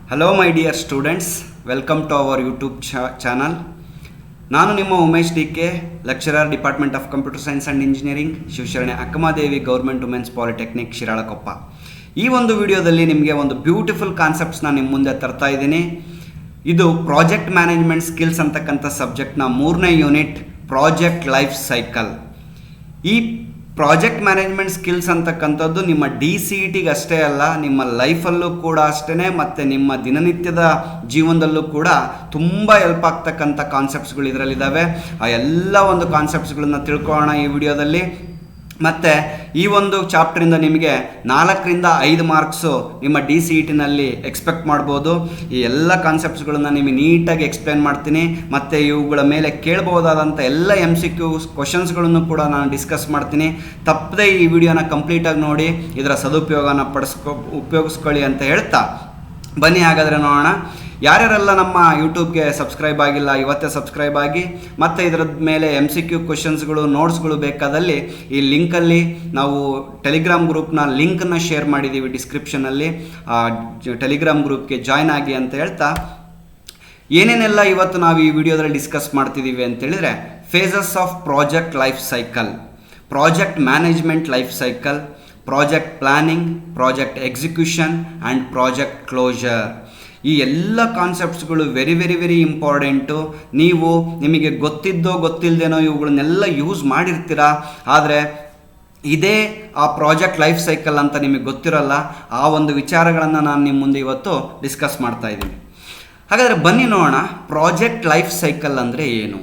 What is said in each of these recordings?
Hello my dear students, welcome to our YouTube channel. ನಾನು ನಿಮ್ಮ Umesh D K, lecturer, department of computer science and engineering, Shivasharane Akkamahadevi government women's polytechnic, Shiralakoppa. ಈ ಒಂದು ವಿಡಿಯೋದಲ್ಲಿ ನಿಮಗೆ ಒಂದು ಬ್ಯೂಟಿಫುಲ್ ಕಾನ್ಸೆಪ್ಟ್ಸ್ನ ನಿಮ್ಮ ಮುಂದೆ ತರ್ತಾ ಇದ್ದೀನಿ. ಇದು ಪ್ರಾಜೆಕ್ಟ್ ಮ್ಯಾನೇಜ್ಮೆಂಟ್ ಸ್ಕಿಲ್ಸ್ ಅಂತಕ್ಕಂಥ ಸಬ್ಜೆಕ್ಟ್ನ 3ನೇ ಯೂನಿಟ್, ಪ್ರಾಜೆಕ್ಟ್ ಲೈಫ್ ಸೈಕಲ್. ಈ ಪ್ರಾಜೆಕ್ಟ್ ಮ್ಯಾನೇಜ್ಮೆಂಟ್ ಸ್ಕಿಲ್ಸ್ ಅಂತಕ್ಕಂಥದ್ದು ನಿಮ್ಮ DCET ಅಷ್ಟೇ ಅಲ್ಲ, ನಿಮ್ಮ ಲೈಫಲ್ಲೂ ಕೂಡ ಅಷ್ಟೇ, ಮತ್ತು ನಿಮ್ಮ ದಿನನಿತ್ಯದ ಜೀವನದಲ್ಲೂ ಕೂಡ ತುಂಬ ಹೆಲ್ಪ್ ಆಗ್ತಕ್ಕಂಥ ಕಾನ್ಸೆಪ್ಟ್ಸ್ಗಳು ಇದರಲ್ಲಿದ್ದಾವೆ. ಆ ಎಲ್ಲ ಒಂದು ಕಾನ್ಸೆಪ್ಟ್ಸ್ಗಳನ್ನ ತಿಳ್ಕೊಳ್ಳೋಣ ಈ ವಿಡಿಯೋದಲ್ಲಿ. ಮತ್ತು ಈ ಒಂದು ಚಾಪ್ಟ್ರಿಂದ ನಿಮಗೆ 4ರಿಂದ 5 ಮಾರ್ಕ್ಸು ನಿಮ್ಮ DCETನಲ್ಲಿ ಎಕ್ಸ್ಪೆಕ್ಟ್ ಮಾಡ್ಬೋದು. ಈ ಎಲ್ಲ ಕಾನ್ಸೆಪ್ಟ್ಸ್ಗಳನ್ನು ನಿಮಗೆ ನೀಟಾಗಿ ಎಕ್ಸ್ಪ್ಲೇನ್ ಮಾಡ್ತೀನಿ, ಮತ್ತು ಇವುಗಳ ಮೇಲೆ ಕೇಳ್ಬೋದಾದಂಥ ಎಲ್ಲ MCQ ಕ್ವಶನ್ಸ್ಗಳನ್ನು ಕೂಡ ನಾನು ಡಿಸ್ಕಸ್ ಮಾಡ್ತೀನಿ. ತಪ್ಪದೇ ಈ ವಿಡಿಯೋನ ಕಂಪ್ಲೀಟಾಗಿ ನೋಡಿ ಇದರ ಸದುಪಯೋಗನ ಉಪಯೋಗಿಸ್ಕೊಳ್ಳಿ ಅಂತ ಹೇಳ್ತಾ ಬನ್ನಿ ಹಾಗಾದರೆ ನೋಡೋಣ. ಯಾರ್ಯಾರೆಲ್ಲ ನಮ್ಮ ಯೂಟ್ಯೂಬ್ಗೆ ಸಬ್ಸ್ಕ್ರೈಬ್ ಆಗಿಲ್ಲ, ಇವತ್ತೇ ಸಬ್ಸ್ಕ್ರೈಬ್ ಆಗಿ. ಮತ್ತು ಇದರ ಮೇಲೆ MCQ ಕ್ವಶನ್ಸ್ಗಳು, ನೋಟ್ಸ್ಗಳು ಬೇಕಾದಲ್ಲಿ ಈ ಲಿಂಕಲ್ಲಿ ನಾವು ಟೆಲಿಗ್ರಾಮ್ ಗ್ರೂಪ್ನ ಲಿಂಕನ್ನು ಶೇರ್ ಮಾಡಿದ್ದೀವಿ ಡಿಸ್ಕ್ರಿಪ್ಷನಲ್ಲಿ. ಟೆಲಿಗ್ರಾಮ್ ಗ್ರೂಪ್ಗೆ ಜಾಯ್ನ್ ಆಗಿ ಅಂತ ಹೇಳ್ತಾ, ಏನೇನೆಲ್ಲ ಇವತ್ತು ನಾವು ಈ ವಿಡಿಯೋದಲ್ಲಿ ಡಿಸ್ಕಸ್ ಮಾಡ್ತಿದ್ದೀವಿ ಅಂತೇಳಿದರೆ, phases of project life cycle, project management life cycle, project planning, project execution and project closure. ಈ ಎಲ್ಲ ಕಾನ್ಸೆಪ್ಟ್ಸ್ಗಳು ವೆರಿ ವೆರಿ ವೆರಿ ಇಂಪಾರ್ಟೆಂಟು. ನೀವು ನಿಮಗೆ ಗೊತ್ತಿದ್ದೋ ಗೊತ್ತಿಲ್ಲದೇನೋ ಇವುಗಳನ್ನೆಲ್ಲ ಯೂಸ್ ಮಾಡಿರ್ತೀರ, ಆದರೆ ಇದೇ ಆ ಪ್ರಾಜೆಕ್ಟ್ ಲೈಫ್ ಸೈಕಲ್ ಅಂತ ನಿಮಗೆ ಗೊತ್ತಿರಲ್ಲ. ಆ ಒಂದು ವಿಚಾರಗಳನ್ನು ನಾನು ನಿಮ್ಮ ಮುಂದೆ ಇವತ್ತು ಡಿಸ್ಕಸ್ ಮಾಡ್ತಾ ಇದ್ದೀನಿ. ಹಾಗಾದರೆ ಬನ್ನಿ ನೋಡೋಣ, ಪ್ರಾಜೆಕ್ಟ್ ಲೈಫ್ ಸೈಕಲ್ ಅಂದರೆ ಏನು,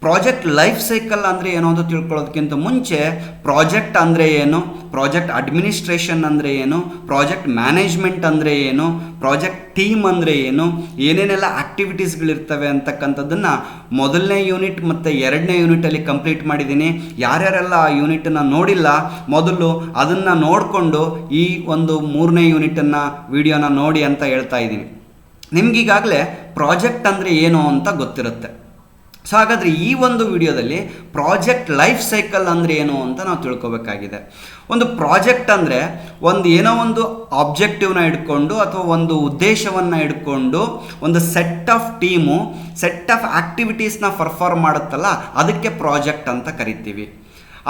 ಪ್ರಾಜೆಕ್ಟ್ ಲೈಫ್ ಸೈಕಲ್ ಅಂದರೆ ಏನು ಅಂತ ತಿಳ್ಕೊಳ್ಳೋದಕ್ಕಿಂತ ಮುಂಚೆ ಪ್ರಾಜೆಕ್ಟ್ ಅಂದರೆ ಏನು, ಪ್ರಾಜೆಕ್ಟ್ ಅಡ್ಮಿನಿಸ್ಟ್ರೇಷನ್ ಅಂದರೆ ಏನು, ಪ್ರಾಜೆಕ್ಟ್ ಮ್ಯಾನೇಜ್ಮೆಂಟ್ ಅಂದರೆ ಏನು, ಪ್ರಾಜೆಕ್ಟ್ ಟೀಮ್ ಅಂದರೆ ಏನು, ಏನೇನೆಲ್ಲ ಆ್ಯಕ್ಟಿವಿಟೀಸ್ಗಳಿರ್ತವೆ ಅಂತಕ್ಕಂಥದ್ದನ್ನು 1ನೇ ಯೂನಿಟ್ ಮತ್ತು 2ನೇ ಯೂನಿಟಲ್ಲಿ ಕಂಪ್ಲೀಟ್ ಮಾಡಿದ್ದೀನಿ. ಯಾರ್ಯಾರೆಲ್ಲ ಆ ಯೂನಿಟನ್ನು ನೋಡಿಲ್ಲ, ಮೊದಲು ಅದನ್ನು ನೋಡಿಕೊಂಡು ಈ ಒಂದು 3ನೇ ಯೂನಿಟನ್ನು ವಿಡಿಯೋನ ನೋಡಿ ಅಂತ ಹೇಳ್ತಾ ಇದ್ದೀನಿ. ನಿಮಗೀಗಾಗಲೇ ಪ್ರಾಜೆಕ್ಟ್ ಅಂದರೆ ಏನು ಅಂತ ಗೊತ್ತಿರುತ್ತೆ. ಸೊ ಹಾಗಾದರೆ ಈ ಒಂದು ವಿಡಿಯೋದಲ್ಲಿ ಪ್ರಾಜೆಕ್ಟ್ ಲೈಫ್ ಸೈಕಲ್ ಅಂದರೆ ಏನು ಅಂತ ನಾವು ತಿಳ್ಕೊಬೇಕಾಗಿದೆ. ಒಂದು ಪ್ರಾಜೆಕ್ಟ್ ಅಂದರೆ ಏನೋ ಒಂದು ಆಬ್ಜೆಕ್ಟಿವ್ನ ಇಟ್ಕೊಂಡು ಅಥವಾ ಒಂದು ಉದ್ದೇಶವನ್ನು ಇಟ್ಕೊಂಡು ಒಂದು set of team set of ಆ್ಯಕ್ಟಿವಿಟೀಸ್ನ ಪರ್ಫಾರ್ಮ್ ಮಾಡುತ್ತಲ್ಲ, ಅದಕ್ಕೆ ಪ್ರಾಜೆಕ್ಟ್ ಅಂತ ಕರಿತೀವಿ.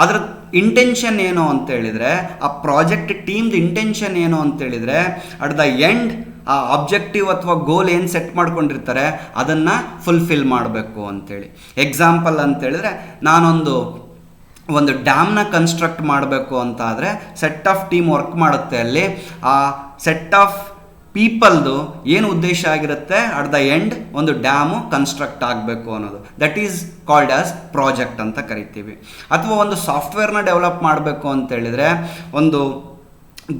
ಅದರ ಇಂಟೆನ್ಷನ್ ಏನು ಅಂತೇಳಿದರೆ, ಆ ಪ್ರಾಜೆಕ್ಟ್ ಟೀಮ್ದು ಇಂಟೆನ್ಷನ್ ಏನು ಅಂತೇಳಿದರೆ, ಅಟ್ ದ ಎಂಡ್ ಆ ಆಬ್ಜೆಕ್ಟಿವ್ ಅಥವಾ ಗೋಲ್ ಏನು ಸೆಟ್ ಮಾಡ್ಕೊಂಡಿರ್ತಾರೆ ಅದನ್ನು ಫುಲ್ಫಿಲ್ ಮಾಡಬೇಕು ಅಂತೇಳಿ. ಎಕ್ಸಾಂಪಲ್ ಅಂತೇಳಿದರೆ, ನಾನೊಂದು ಡ್ಯಾಮ್ನ ಕನ್ಸ್ಟ್ರಕ್ಟ್ ಮಾಡಬೇಕು ಅಂತ ಆದರೆ ಸೆಟ್ ಆಫ್ ಟೀಮ್ ವರ್ಕ್ ಮಾಡುತ್ತೆ. ಅಲ್ಲಿ ಆ ಸೆಟ್ ಆಫ್ ಪೀಪಲ್ದು ಏನು ಉದ್ದೇಶ ಆಗಿರುತ್ತೆ, ಅಟ್ ದ ಎಂಡ್ ಒಂದು ಡ್ಯಾಮು ಕನ್ಸ್ಟ್ರಕ್ಟ್ ಆಗಬೇಕು ಅನ್ನೋದು. That is called as project ಅಂತ ಕರಿತೀವಿ. ಅಥವಾ ಒಂದು ಸಾಫ್ಟ್ವೇರ್ನ ಡೆವಲಪ್ ಮಾಡಬೇಕು ಅಂತೇಳಿದರೆ, ಒಂದು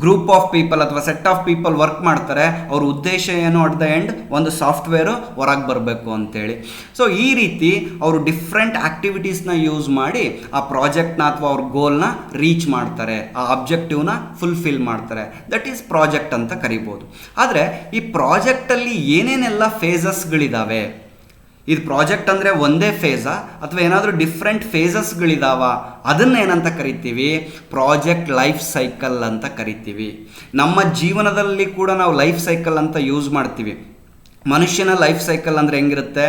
ಗ್ರೂಪ್ ಆಫ್ ಪೀಪಲ್ ಅಥವಾ ಸೆಟ್ ಆಫ್ ಪೀಪಲ್ ವರ್ಕ್ ಮಾಡ್ತಾರೆ, ಅವ್ರ ಉದ್ದೇಶ ಏನು, ಅಟ್ ದ ಎಂಡ್ ಒಂದು ಸಾಫ್ಟ್ವೇರು ಹೊರಗೆ ಬರಬೇಕು ಅಂತೇಳಿ. ಸೊ ಈ ರೀತಿ ಅವರು ಡಿಫ್ರೆಂಟ್ ಆ್ಯಕ್ಟಿವಿಟೀಸ್ನ ಯೂಸ್ ಮಾಡಿ ಆ ಪ್ರಾಜೆಕ್ಟ್ನ ಅಥವಾ ಅವ್ರ ಗೋಲ್ನ ರೀಚ್ ಮಾಡ್ತಾರೆ, ಆ ಆಬ್ಜೆಕ್ಟಿವ್ನ ಫುಲ್ಫಿಲ್ ಮಾಡ್ತಾರೆ. ದಟ್ ಈಸ್ ಪ್ರಾಜೆಕ್ಟ್ ಅಂತ ಕರಿಬೋದು. ಆದರೆ ಈ ಪ್ರಾಜೆಕ್ಟಲ್ಲಿ ಏನೇನೆಲ್ಲ ಫೇಸಸ್ಗಳಿದ್ದಾವೆ, ಇದು ಪ್ರಾಜೆಕ್ಟ್ ಅಂದರೆ ಒಂದೇ ಫೇಸಾ ಅಥವಾ ಏನಾದರೂ ಡಿಫ್ರೆಂಟ್ ಫೇಸಸ್ಗಳಿದಾವ, ಅದನ್ನೇನಂತ ಕರಿತೀವಿ, ಪ್ರಾಜೆಕ್ಟ್ ಲೈಫ್ ಸೈಕಲ್ ಅಂತ ಕರಿತೀವಿ. ನಮ್ಮ ಜೀವನದಲ್ಲಿ ಕೂಡ ನಾವು ಲೈಫ್ ಸೈಕಲ್ ಅಂತ ಯೂಸ್ ಮಾಡ್ತೀವಿ. ಮನುಷ್ಯನ ಲೈಫ್ ಸೈಕಲ್ ಅಂದರೆ ಹೆಂಗಿರುತ್ತೆ,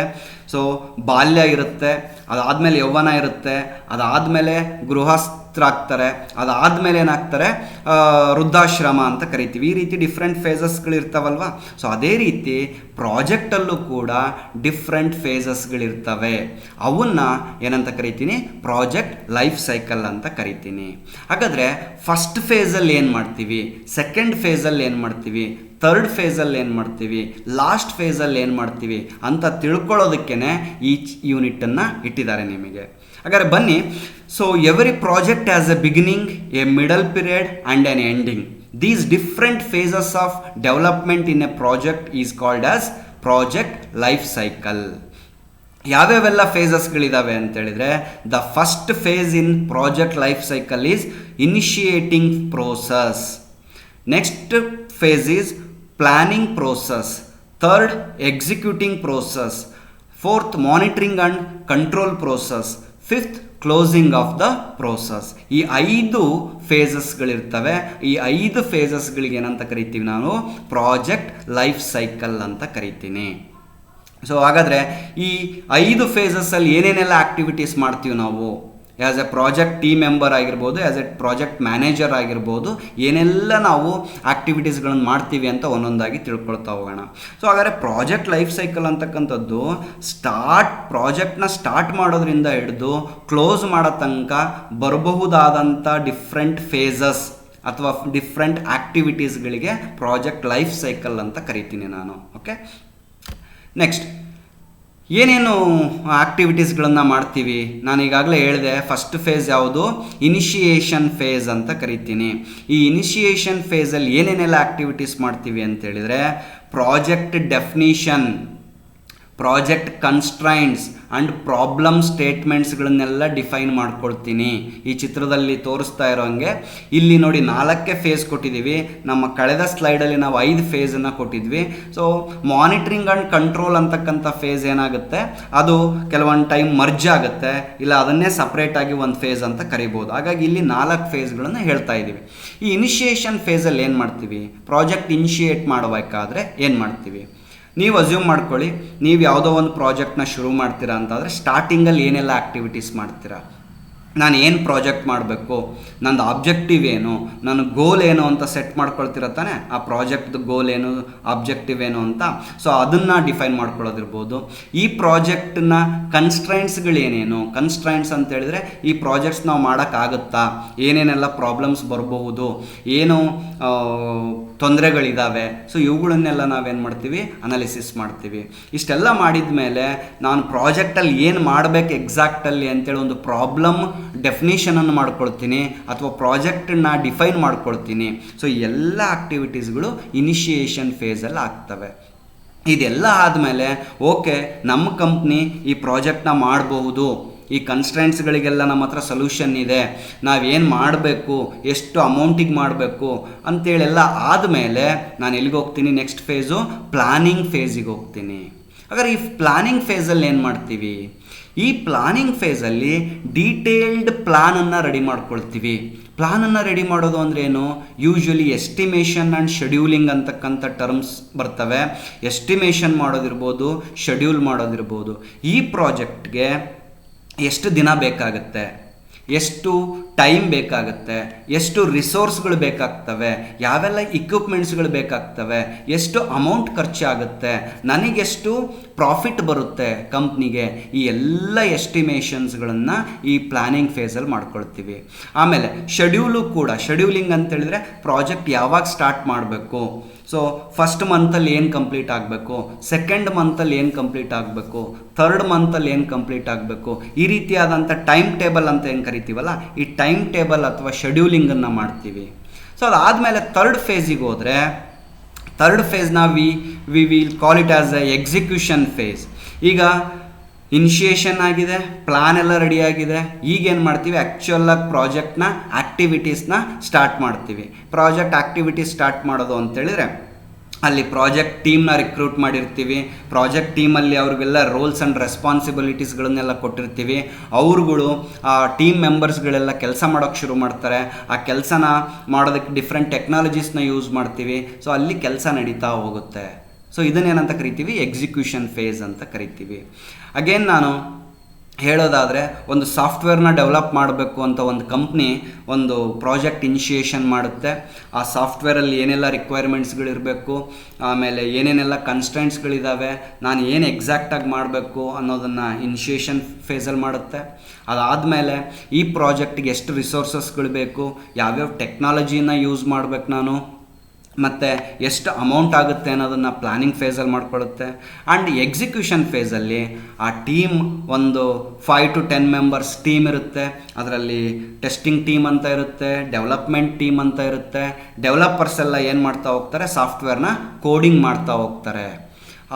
ಸೊ ಬಾಲ್ಯ ಇರುತ್ತೆ, ಅದಾದಮೇಲೆ ಯೌವನ ಇರುತ್ತೆ, ಅದಾದಮೇಲೆ ಗೃಹಸ್ಥರಾಗ್ತಾರೆ, ಅದಾದಮೇಲೆ ಏನಾಗ್ತಾರೆ, ವೃದ್ಧಾಶ್ರಮ ಅಂತ ಕರಿತೀವಿ. ಈ ರೀತಿ ಡಿಫ್ರೆಂಟ್ ಫೇಸಸ್ಗಳಿರ್ತಾವಲ್ವ. ಸೊ ಅದೇ ರೀತಿ ಪ್ರಾಜೆಕ್ಟಲ್ಲೂ ಕೂಡ ಡಿಫ್ರೆಂಟ್ ಫೇಸಸ್ಗಳಿರ್ತವೆ. ಅವನ್ನ ಏನಂತ ಕರಿತೀನಿ, ಪ್ರಾಜೆಕ್ಟ್ ಲೈಫ್ ಸೈಕಲ್ ಅಂತ ಕರಿತೀನಿ. ಹಾಗಾದರೆ ಫಸ್ಟ್ ಫೇಸಲ್ಲಿ ಏನು ಮಾಡ್ತೀವಿ, ಸೆಕೆಂಡ್ ಫೇಸಲ್ಲಿ ಏನು ಮಾಡ್ತೀವಿ, ಥರ್ಡ್ ಫೇಸಲ್ಲಿ ಏನು ಮಾಡ್ತೀವಿ, ಲಾಸ್ಟ್ ಫೇಸಲ್ಲಿ ಏನು ಮಾಡ್ತೀವಿ ಅಂತ ತಿಳ್ಕೊಳ್ಳೋದಕ್ಕೇ ಈ ಯೂನಿಟನ್ನು ಇಟ್ಟಿದ್ದಾರೆ ನಿಮಗೆ. ಹಾಗಾದರೆ ಬನ್ನಿ. So every project has A beginning, A middle period and N ending. These different phases of development in a project is called as project life cycle. ಯಾವ್ಯಾವೆಲ್ಲ ಫೇಸಸ್ಗಳಿದ್ದಾವೆ ಅಂತೇಳಿದರೆ, the first phase in project life cycle is initiating process. Next phase is planning process. Third, executing process. Fourth, monitoring and control process. Fifth, closing of the process. ಈ 5 ಫೇಸಸ್ಗಳಿರ್ತವೆ. ಈ 5 ಫೇಸಸ್ಗಳಿಗೆ ಏನಂತ ಕರಿತೀವಿ ನಾವು? Project life cycle ಅಂತ ಕರಿತೀನಿ. So ಹಾಗಾದರೆ ಈ 5 ಫೇಸಸ್ಸಲ್ಲಿ ಏನೇನೆಲ್ಲ ಆ್ಯಕ್ಟಿವಿಟೀಸ್ ಮಾಡ್ತೀವಿ ನಾವು? As A project team member ಆಗಿರ್ಬೋದು, ಆ್ಯಸ್ ಎ ಪ್ರಾಜೆಕ್ಟ್ ಮ್ಯಾನೇಜರ್ ಆಗಿರ್ಬೋದು, ಏನೆಲ್ಲ ನಾವು ಆ್ಯಕ್ಟಿವಿಟೀಸ್ಗಳನ್ನು ಮಾಡ್ತೀವಿ ಅಂತ ಒಂದೊಂದಾಗಿ ತಿಳ್ಕೊಳ್ತಾ ಹೋಗೋಣ. ಸೊ ಹಾಗಾದರೆ ಪ್ರಾಜೆಕ್ಟ್ ಲೈಫ್ ಸೈಕಲ್ ಅಂತಕ್ಕಂಥದ್ದು ಪ್ರಾಜೆಕ್ಟ್ನ ಸ್ಟಾರ್ಟ್ ಮಾಡೋದ್ರಿಂದ ಹಿಡಿದು ಕ್ಲೋಸ್ ಮಾಡೋ ತನಕ ಬರಬಹುದಾದಂಥ ಡಿಫ್ರೆಂಟ್ ಫೇಸಸ್ ಅಥವಾ ಡಿಫ್ರೆಂಟ್ ಆ್ಯಕ್ಟಿವಿಟೀಸ್ಗಳಿಗೆ ಪ್ರಾಜೆಕ್ಟ್ ಲೈಫ್ ಸೈಕಲ್ ಅಂತ ಕರಿತೀನಿ ನಾನು. ಓಕೆ, ನೆಕ್ಸ್ಟ್ ಏನೇನು ಆ್ಯಕ್ಟಿವಿಟೀಸ್ಗಳನ್ನು ಮಾಡ್ತೀವಿ? ನಾನು ಈಗಾಗಲೇ ಹೇಳಿದೆ, ಫಸ್ಟ್ ಫೇಸ್ ಯಾವುದು? ಇನಿಷಿಯೇಷನ್ ಫೇಸ್ ಅಂತ ಕರಿತೀನಿ. ಈ ಇನಿಷಿಯೇಷನ್ ಫೇಸಲ್ಲಿ ಏನೇನೆಲ್ಲ ಆ್ಯಕ್ಟಿವಿಟೀಸ್ ಮಾಡ್ತೀವಿ ಅಂತೇಳಿದರೆ, project definition, project constraints and problem ಸ್ಟೇಟ್ಮೆಂಟ್ಸ್ಗಳನ್ನೆಲ್ಲ ಡಿಫೈನ್ ಮಾಡ್ಕೊಳ್ತೀನಿ. ಈ ಚಿತ್ರದಲ್ಲಿ ತೋರಿಸ್ತಾ ಇರೋ ಹಂಗೆ ಇಲ್ಲಿ ನೋಡಿ 4 ಫೇಸ್ ಕೊಟ್ಟಿದ್ದೀವಿ. ನಮ್ಮ ಕಳೆದ ಸ್ಲೈಡಲ್ಲಿ ನಾವು 5 ಫೇಸನ್ನು ಕೊಟ್ಟಿದ್ವಿ. ಸೊ ಮಾನಿಟ್ರಿಂಗ್ ಆ್ಯಂಡ್ ಕಂಟ್ರೋಲ್ ಅಂತಕ್ಕಂಥ ಫೇಸ್ ಏನಾಗುತ್ತೆ, ಅದು ಕೆಲವೊಂದು ಟೈಮ್ ಮರ್ಜ್ ಆಗುತ್ತೆ, ಇಲ್ಲ ಅದನ್ನೇ ಸಪ್ರೇಟಾಗಿ ಒಂದು ಫೇಸ್ ಅಂತ ಕರಿಬೋದು. ಹಾಗಾಗಿ ಇಲ್ಲಿ 4 ಫೇಸ್ಗಳನ್ನು ಹೇಳ್ತಾ ಇದ್ದೀವಿ. ಈ ಇನಿಷಿಯೇಷನ್ ಫೇಸಲ್ಲಿ ಏನು ಮಾಡ್ತೀವಿ? ಪ್ರಾಜೆಕ್ಟ್ ಇನಿಷಿಯೇಟ್ ಮಾಡಬೇಕಾದ್ರೆ ಏನು ಮಾಡ್ತೀವಿ? ನೀವು ಅಸ್ಯೂಮ್ ಮಾಡ್ಕೊಳ್ಳಿ, ನೀವು ಯಾವುದೋ ಒಂದು ಪ್ರಾಜೆಕ್ಟ್ನ ಶುರು ಮಾಡ್ತೀರಾ ಅಂತಾದರೆ ಸ್ಟಾರ್ಟಿಂಗಲ್ಲಿ ಏನೆಲ್ಲ ಆ್ಯಕ್ಟಿವಿಟೀಸ್ ಮಾಡ್ತೀರಾ? ನಾನು ಏನು ಪ್ರಾಜೆಕ್ಟ್ ಮಾಡಬೇಕು, ನಂದು ಆಬ್ಜೆಕ್ಟಿವ್ ಏನು, ನನ್ನ ಗೋಲ್ ಏನು ಅಂತ ಸೆಟ್ ಮಾಡ್ಕೊಳ್ತಿರ ತಾನೆ, ಆ ಪ್ರಾಜೆಕ್ಟ್ದು ಗೋಲ್ ಏನು, ಆಬ್ಜೆಕ್ಟಿವ್ ಏನು ಅಂತ. ಸೊ ಅದನ್ನು ಡಿಫೈನ್ ಮಾಡ್ಕೊಳ್ಳೋದಿರ್ಬೋದು. ಈ ಪ್ರಾಜೆಕ್ಟ್ನ ಕನ್ಸ್ಟ್ರೈಂಟ್ಸ್ಗಳೇನೇನು, ಕನ್ಸ್ಟ್ರೈಂಟ್ಸ್ ಅಂತ ಹೇಳಿದ್ರೆ ಈ ಪ್ರಾಜೆಕ್ಟ್ಸ್ ನಾವು ಮಾಡೋಕ್ಕಾಗುತ್ತಾ, ಏನೇನೆಲ್ಲ ಪ್ರಾಬ್ಲಮ್ಸ್ ಬರಬಹುದು, ಏನು ತೊಂದರೆಗಳಿದ್ದಾವೆ. ಸೊ ಇವುಗಳನ್ನೆಲ್ಲ ನಾವೇನು ಮಾಡ್ತೀವಿ? ಅನಾಲಿಸಿಸ್ ಮಾಡ್ತೀವಿ. ಇಷ್ಟೆಲ್ಲ ಮಾಡಿದ ಮೇಲೆ ನಾನು ಪ್ರಾಜೆಕ್ಟಲ್ಲಿ ಏನು ಮಾಡಬೇಕು ಎಕ್ಸಾಕ್ಟಲ್ಲಿ ಅಂತೇಳಿ ಒಂದು ಪ್ರಾಬ್ಲಮ್ ಡೆಫಿನೇಷನನ್ನು ಮಾಡ್ಕೊಳ್ತೀನಿ ಅಥವಾ ಪ್ರಾಜೆಕ್ಟನ್ನು ಡಿಫೈನ್ ಮಾಡ್ಕೊಳ್ತೀನಿ. ಸೊ ಎಲ್ಲ ಆ್ಯಕ್ಟಿವಿಟೀಸ್ಗಳು ಇನಿಷಿಯೇಷನ್ ಫೇಸಲ್ಲಿ ಆಗ್ತವೆ. ಇದೆಲ್ಲ ಆದಮೇಲೆ ಓಕೆ, ನಮ್ಮ ಕಂಪ್ನಿ ಈ ಪ್ರಾಜೆಕ್ಟ್ನ ಮಾಡಬಹುದು, ಈ ಕನ್ಸ್ಟ್ರೆಂಟ್ಸ್ಗಳಿಗೆಲ್ಲ ನಮ್ಮ ಹತ್ರ ಸೊಲ್ಯೂಷನ್ ಇದೆ, ನಾವೇನು ಮಾಡಬೇಕು, ಎಷ್ಟು ಅಮೌಂಟಿಗೆ ಮಾಡಬೇಕು ಅಂತೇಳೆಲ್ಲ ಆದಮೇಲೆ ನಾನು ಎಲ್ಲಿಗೆ ಹೋಗ್ತೀನಿ? ನೆಕ್ಸ್ಟ್ ಫೇಸು ಪ್ಲಾನಿಂಗ್ ಫೇಸಿಗೆ ಹೋಗ್ತೀನಿ. ಹಾಗಾದ್ರೆ ಈ ಪ್ಲಾನಿಂಗ್ ಫೇಸಲ್ಲಿ ಏನು ಮಾಡ್ತೀವಿ? ಈ ಪ್ಲಾನಿಂಗ್ ಫೇಸಲ್ಲಿ ಡೀಟೇಲ್ಡ್ ಪ್ಲಾನನ್ನು ರೆಡಿ ಮಾಡ್ಕೊಳ್ತೀವಿ. ಪ್ಲಾನನ್ನು ರೆಡಿ ಮಾಡೋದು ಅಂದರೆ ಏನು? ಯೂಶ್ವಲಿ ಎಸ್ಟಿಮೇಷನ್ ಆ್ಯಂಡ್ ಶೆಡ್ಯೂಲಿಂಗ್ ಅಂತಕ್ಕಂಥ ಟರ್ಮ್ಸ್ ಬರ್ತವೆ. ಎಸ್ಟಿಮೇಷನ್ ಮಾಡೋದಿರ್ಬೋದು, ಶೆಡ್ಯೂಲ್ ಮಾಡೋದಿರ್ಬೋದು. ಈ ಪ್ರಾಜೆಕ್ಟ್ಗೆ ಎಷ್ಟು ದಿನ ಬೇಕಾಗುತ್ತೆ, ಎಷ್ಟು ಟೈಮ್ ಬೇಕಾಗುತ್ತೆ, ಎಷ್ಟು ರಿಸೋರ್ಸ್ಗಳು ಬೇಕಾಗ್ತವೆ, ಯಾವೆಲ್ಲ ಇಕ್ವಿಪ್ಮೆಂಟ್ಸ್ಗಳು ಬೇಕಾಗ್ತವೆ, ಎಷ್ಟು ಅಮೌಂಟ್ ಖರ್ಚಾಗುತ್ತೆ, ನನಗೆಷ್ಟು ಪ್ರಾಫಿಟ್ ಬರುತ್ತೆ ಕಂಪ್ನಿಗೆ, ಈ ಎಲ್ಲ ಎಸ್ಟಿಮೇಷನ್ಸ್ಗಳನ್ನು ಈ ಪ್ಲಾನಿಂಗ್ ಫೇಸಲ್ಲಿ ಮಾಡ್ಕೊಳ್ತೀವಿ. ಆಮೇಲೆ ಶೆಡ್ಯೂಲು ಕೂಡ, ಶೆಡ್ಯೂಲಿಂಗ್ ಅಂತೇಳಿದರೆ ಪ್ರಾಜೆಕ್ಟ್ ಯಾವಾಗ ಸ್ಟಾರ್ಟ್ ಮಾಡಬೇಕು, ಸೊ ಫಸ್ಟ್ ಮಂತಲ್ಲಿ ಏನು ಕಂಪ್ಲೀಟ್ ಆಗಬೇಕು, ಸೆಕೆಂಡ್ ಮಂತಲ್ಲಿ ಏನು ಕಂಪ್ಲೀಟ್ ಆಗಬೇಕು, ಥರ್ಡ್ ಮಂತಲ್ಲಿ ಏನು ಕಂಪ್ಲೀಟ್ ಆಗಬೇಕು, ಈ ರೀತಿಯಾದಂಥ ಟೈಮ್ ಟೇಬಲ್ ಅಂತ ಏನು ಕರಿತೀವಲ್ಲ, ಈ ಟೈಮ್ ಟೇಬಲ್ ಅಥವಾ ಶೆಡ್ಯೂಲಿಂಗನ್ನು ಮಾಡ್ತೀವಿ. ಸೊ ಅದಾದಮೇಲೆ ಥರ್ಡ್ ಫೇಸಿಗೆ ಹೋದರೆ, ಥರ್ಡ್ ಫೇಸ್ನ we will call it as a execution phase. ಈಗ ಇನಿಷಿಯೇಷನ್ ಆಗಿದೆ, ಪ್ಲಾನ್ ಎಲ್ಲ ರೆಡಿಯಾಗಿದೆ, ಈಗೇನು ಮಾಡ್ತೀವಿ? ಆ್ಯಕ್ಚುಲಾಗಿ ಪ್ರಾಜೆಕ್ಟ್ನ ಆ್ಯಕ್ಟಿವಿಟೀಸ್ನ ಸ್ಟಾರ್ಟ್ ಮಾಡ್ತೀವಿ. ಪ್ರಾಜೆಕ್ಟ್ ಆ್ಯಕ್ಟಿವಿಟೀಸ್ ಸ್ಟಾರ್ಟ್ ಮಾಡೋದು ಅಂತೇಳಿದರೆ ಅಲ್ಲಿ ಪ್ರಾಜೆಕ್ಟ್ ಟೀಮ್ನ ರಿಕ್ರೂಟ್ ಮಾಡಿರ್ತೀವಿ. ಪ್ರಾಜೆಕ್ಟ್ ಟೀಮಲ್ಲಿ ಅವ್ರಿಗೆಲ್ಲ ರೋಲ್ಸ್ ಆ್ಯಂಡ್ ರೆಸ್ಪಾನ್ಸಿಬಿಲಿಟೀಸ್ಗಳನ್ನೆಲ್ಲ ಕೊಟ್ಟಿರ್ತೀವಿ. ಅವ್ರುಗಳು ಆ ಟೀಮ್ ಮೆಂಬರ್ಸ್ಗಳೆಲ್ಲ ಕೆಲಸ ಮಾಡೋಕ್ಕೆ ಶುರು ಮಾಡ್ತಾರೆ. ಆ ಕೆಲಸನ ಮಾಡೋದಕ್ಕೆ ಡಿಫ್ರೆಂಟ್ ಟೆಕ್ನಾಲಜೀಸ್ನ ಯೂಸ್ ಮಾಡ್ತೀವಿ. ಸೊ ಅಲ್ಲಿ ಕೆಲಸ ನಡೀತಾ ಹೋಗುತ್ತೆ. ಸೊ ಇದನ್ನೇನಂತ ಕರಿತೀವಿ? ಎಕ್ಸಿಕ್ಯೂಷನ್ ಫೇಸ್ ಅಂತ ಕರಿತೀವಿ. ಅಗೇನ್ ನಾನು ಹೇಳೋದಾದರೆ, ಒಂದು ಸಾಫ್ಟ್ವೇರ್ನ ಡೆವಲಪ್ ಮಾಡಬೇಕು ಅಂತ ಒಂದು ಕಂಪ್ನಿ ಒಂದು ಪ್ರಾಜೆಕ್ಟ್ ಇನಿಷಿಯೇಷನ್ ಮಾಡುತ್ತೆ. ಆ ಸಾಫ್ಟ್ವೇರಲ್ಲಿ ಏನೆಲ್ಲ ರಿಕ್ವೈರ್ಮೆಂಟ್ಸ್ಗಳಿರಬೇಕು, ಆಮೇಲೆ ಏನೇನೆಲ್ಲ ಕನ್ಸ್ಟೆಂಟ್ಸ್ಗಳಿದ್ದಾವೆ, ನಾನು ಏನು ಎಕ್ಸಾಕ್ಟಾಗಿ ಮಾಡಬೇಕು ಅನ್ನೋದನ್ನು ಇನಿಷಿಯೇಷನ್ ಫೇಸಲ್ಲಿ ಮಾಡುತ್ತೆ. ಅದಾದಮೇಲೆ ಈ ಪ್ರಾಜೆಕ್ಟಿಗೆ ಎಷ್ಟು ರಿಸೋರ್ಸಸ್ಗಳು ಬೇಕು, ಯಾವ್ಯಾವ ಟೆಕ್ನಾಲಜಿನ ಯೂಸ್ ಮಾಡಬೇಕು ನಾನು, ಮತ್ತು ಎಷ್ಟು ಅಮೌಂಟ್ ಆಗುತ್ತೆ ಅನ್ನೋದನ್ನು ಪ್ಲಾನಿಂಗ್ ಫೇಸಲ್ಲಿ ಮಾಡ್ಕೊಳ್ಳುತ್ತೆ. ಆ್ಯಂಡ್ ಎಕ್ಸಿಕ್ಯೂಷನ್ ಫೇಸಲ್ಲಿ ಆ ಟೀಮ್ ಒಂದು 5 to 10 ಮೆಂಬರ್ಸ್ ಟೀಮ್ ಇರುತ್ತೆ. ಅದರಲ್ಲಿ ಟೆಸ್ಟಿಂಗ್ ಟೀಮ್ ಅಂತ ಇರುತ್ತೆ, ಡೆವಲಪ್ಮೆಂಟ್ ಟೀಮ್ ಅಂತ ಇರುತ್ತೆ. ಡೆವಲಪರ್ಸ್ ಎಲ್ಲ ಏನು ಮಾಡ್ತಾ ಹೋಗ್ತಾರೆ? ಸಾಫ್ಟ್ವೇರ್ನ ಕೋಡಿಂಗ್ ಮಾಡ್ತಾ ಹೋಗ್ತಾರೆ.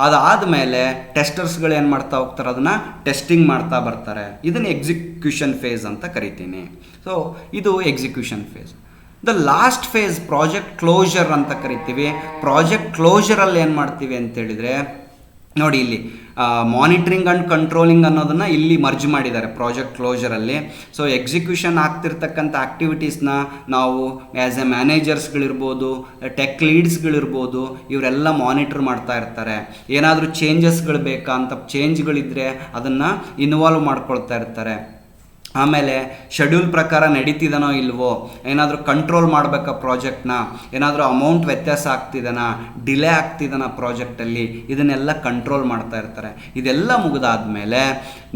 ಅದಾದಮೇಲೆ ಟೆಸ್ಟರ್ಸ್ಗಳು ಏನು ಮಾಡ್ತಾ ಹೋಗ್ತಾರೆ? ಅದನ್ನು ಟೆಸ್ಟಿಂಗ್ ಮಾಡ್ತಾ ಬರ್ತಾರೆ. ಇದನ್ನು ಎಕ್ಸಿಕ್ಯೂಷನ್ ಫೇಸ್ ಅಂತ ಕರಿತೀನಿ. ಸೊ ಇದು execution phase. The last phase project closure ಅಂತ ಕರಿತೀವಿ. ಪ್ರಾಜೆಕ್ಟ್ ಕ್ಲೋಜರಲ್ಲಿ ಏನು ಮಾಡ್ತೀವಿ ಅಂತೇಳಿದರೆ, ನೋಡಿ ಇಲ್ಲಿ ಮಾನಿಟ್ರಿಂಗ್ ಆ್ಯಂಡ್ ಕಂಟ್ರೋಲಿಂಗ್ ಅನ್ನೋದನ್ನು ಇಲ್ಲಿ ಮರ್ಜ್ ಮಾಡಿದ್ದಾರೆ ಪ್ರಾಜೆಕ್ಟ್ ಕ್ಲೋಜರಲ್ಲಿ. ಸೊ ಎಕ್ಸಿಕ್ಯೂಷನ್ ಆಗ್ತಿರ್ತಕ್ಕಂಥ ಆ್ಯಕ್ಟಿವಿಟೀಸ್ನ ನಾವು ಆ್ಯಸ್ ಎ ಮ್ಯಾನೇಜರ್ಸ್ಗಳಿರ್ಬೋದು, ಟೆಕ್ ಲೀಡ್ಸ್ಗಳಿರ್ಬೋದು, ಇವರೆಲ್ಲ ಮಾನಿಟರ್ ಮಾಡ್ತಾ ಇರ್ತಾರೆ. ಏನಾದರೂ ಚೇಂಜಸ್ಗಳು ಬೇಕಾ ಅಂತ ಚೇಂಜ್ಗಳಿದ್ರೆ ಅದನ್ನು ಇನ್ವಾಲ್ವ್ ಮಾಡ್ಕೊಳ್ತಾ ಇರ್ತಾರೆ. ಆಮೇಲೆ ಶೆಡ್ಯೂಲ್ ಪ್ರಕಾರ ನಡೀತಿದನೋ ಇಲ್ವೋ, ಏನಾದರೂ ಕಂಟ್ರೋಲ್ ಮಾಡಬೇಕಾ ಪ್ರಾಜೆಕ್ಟ್ನ, ಏನಾದರೂ ಅಮೌಂಟ್ ವ್ಯತ್ಯಾಸ ಆಗ್ತಿದನಾ, ಡಿಲೇ ಆಗ್ತಿದನಾ ಪ್ರಾಜೆಕ್ಟಲ್ಲಿ, ಇದನ್ನೆಲ್ಲ ಕಂಟ್ರೋಲ್ ಮಾಡ್ತಾ ಇರ್ತಾರೆ. ಇದೆಲ್ಲ ಮುಗಿದಾದ್ಮೇಲೆ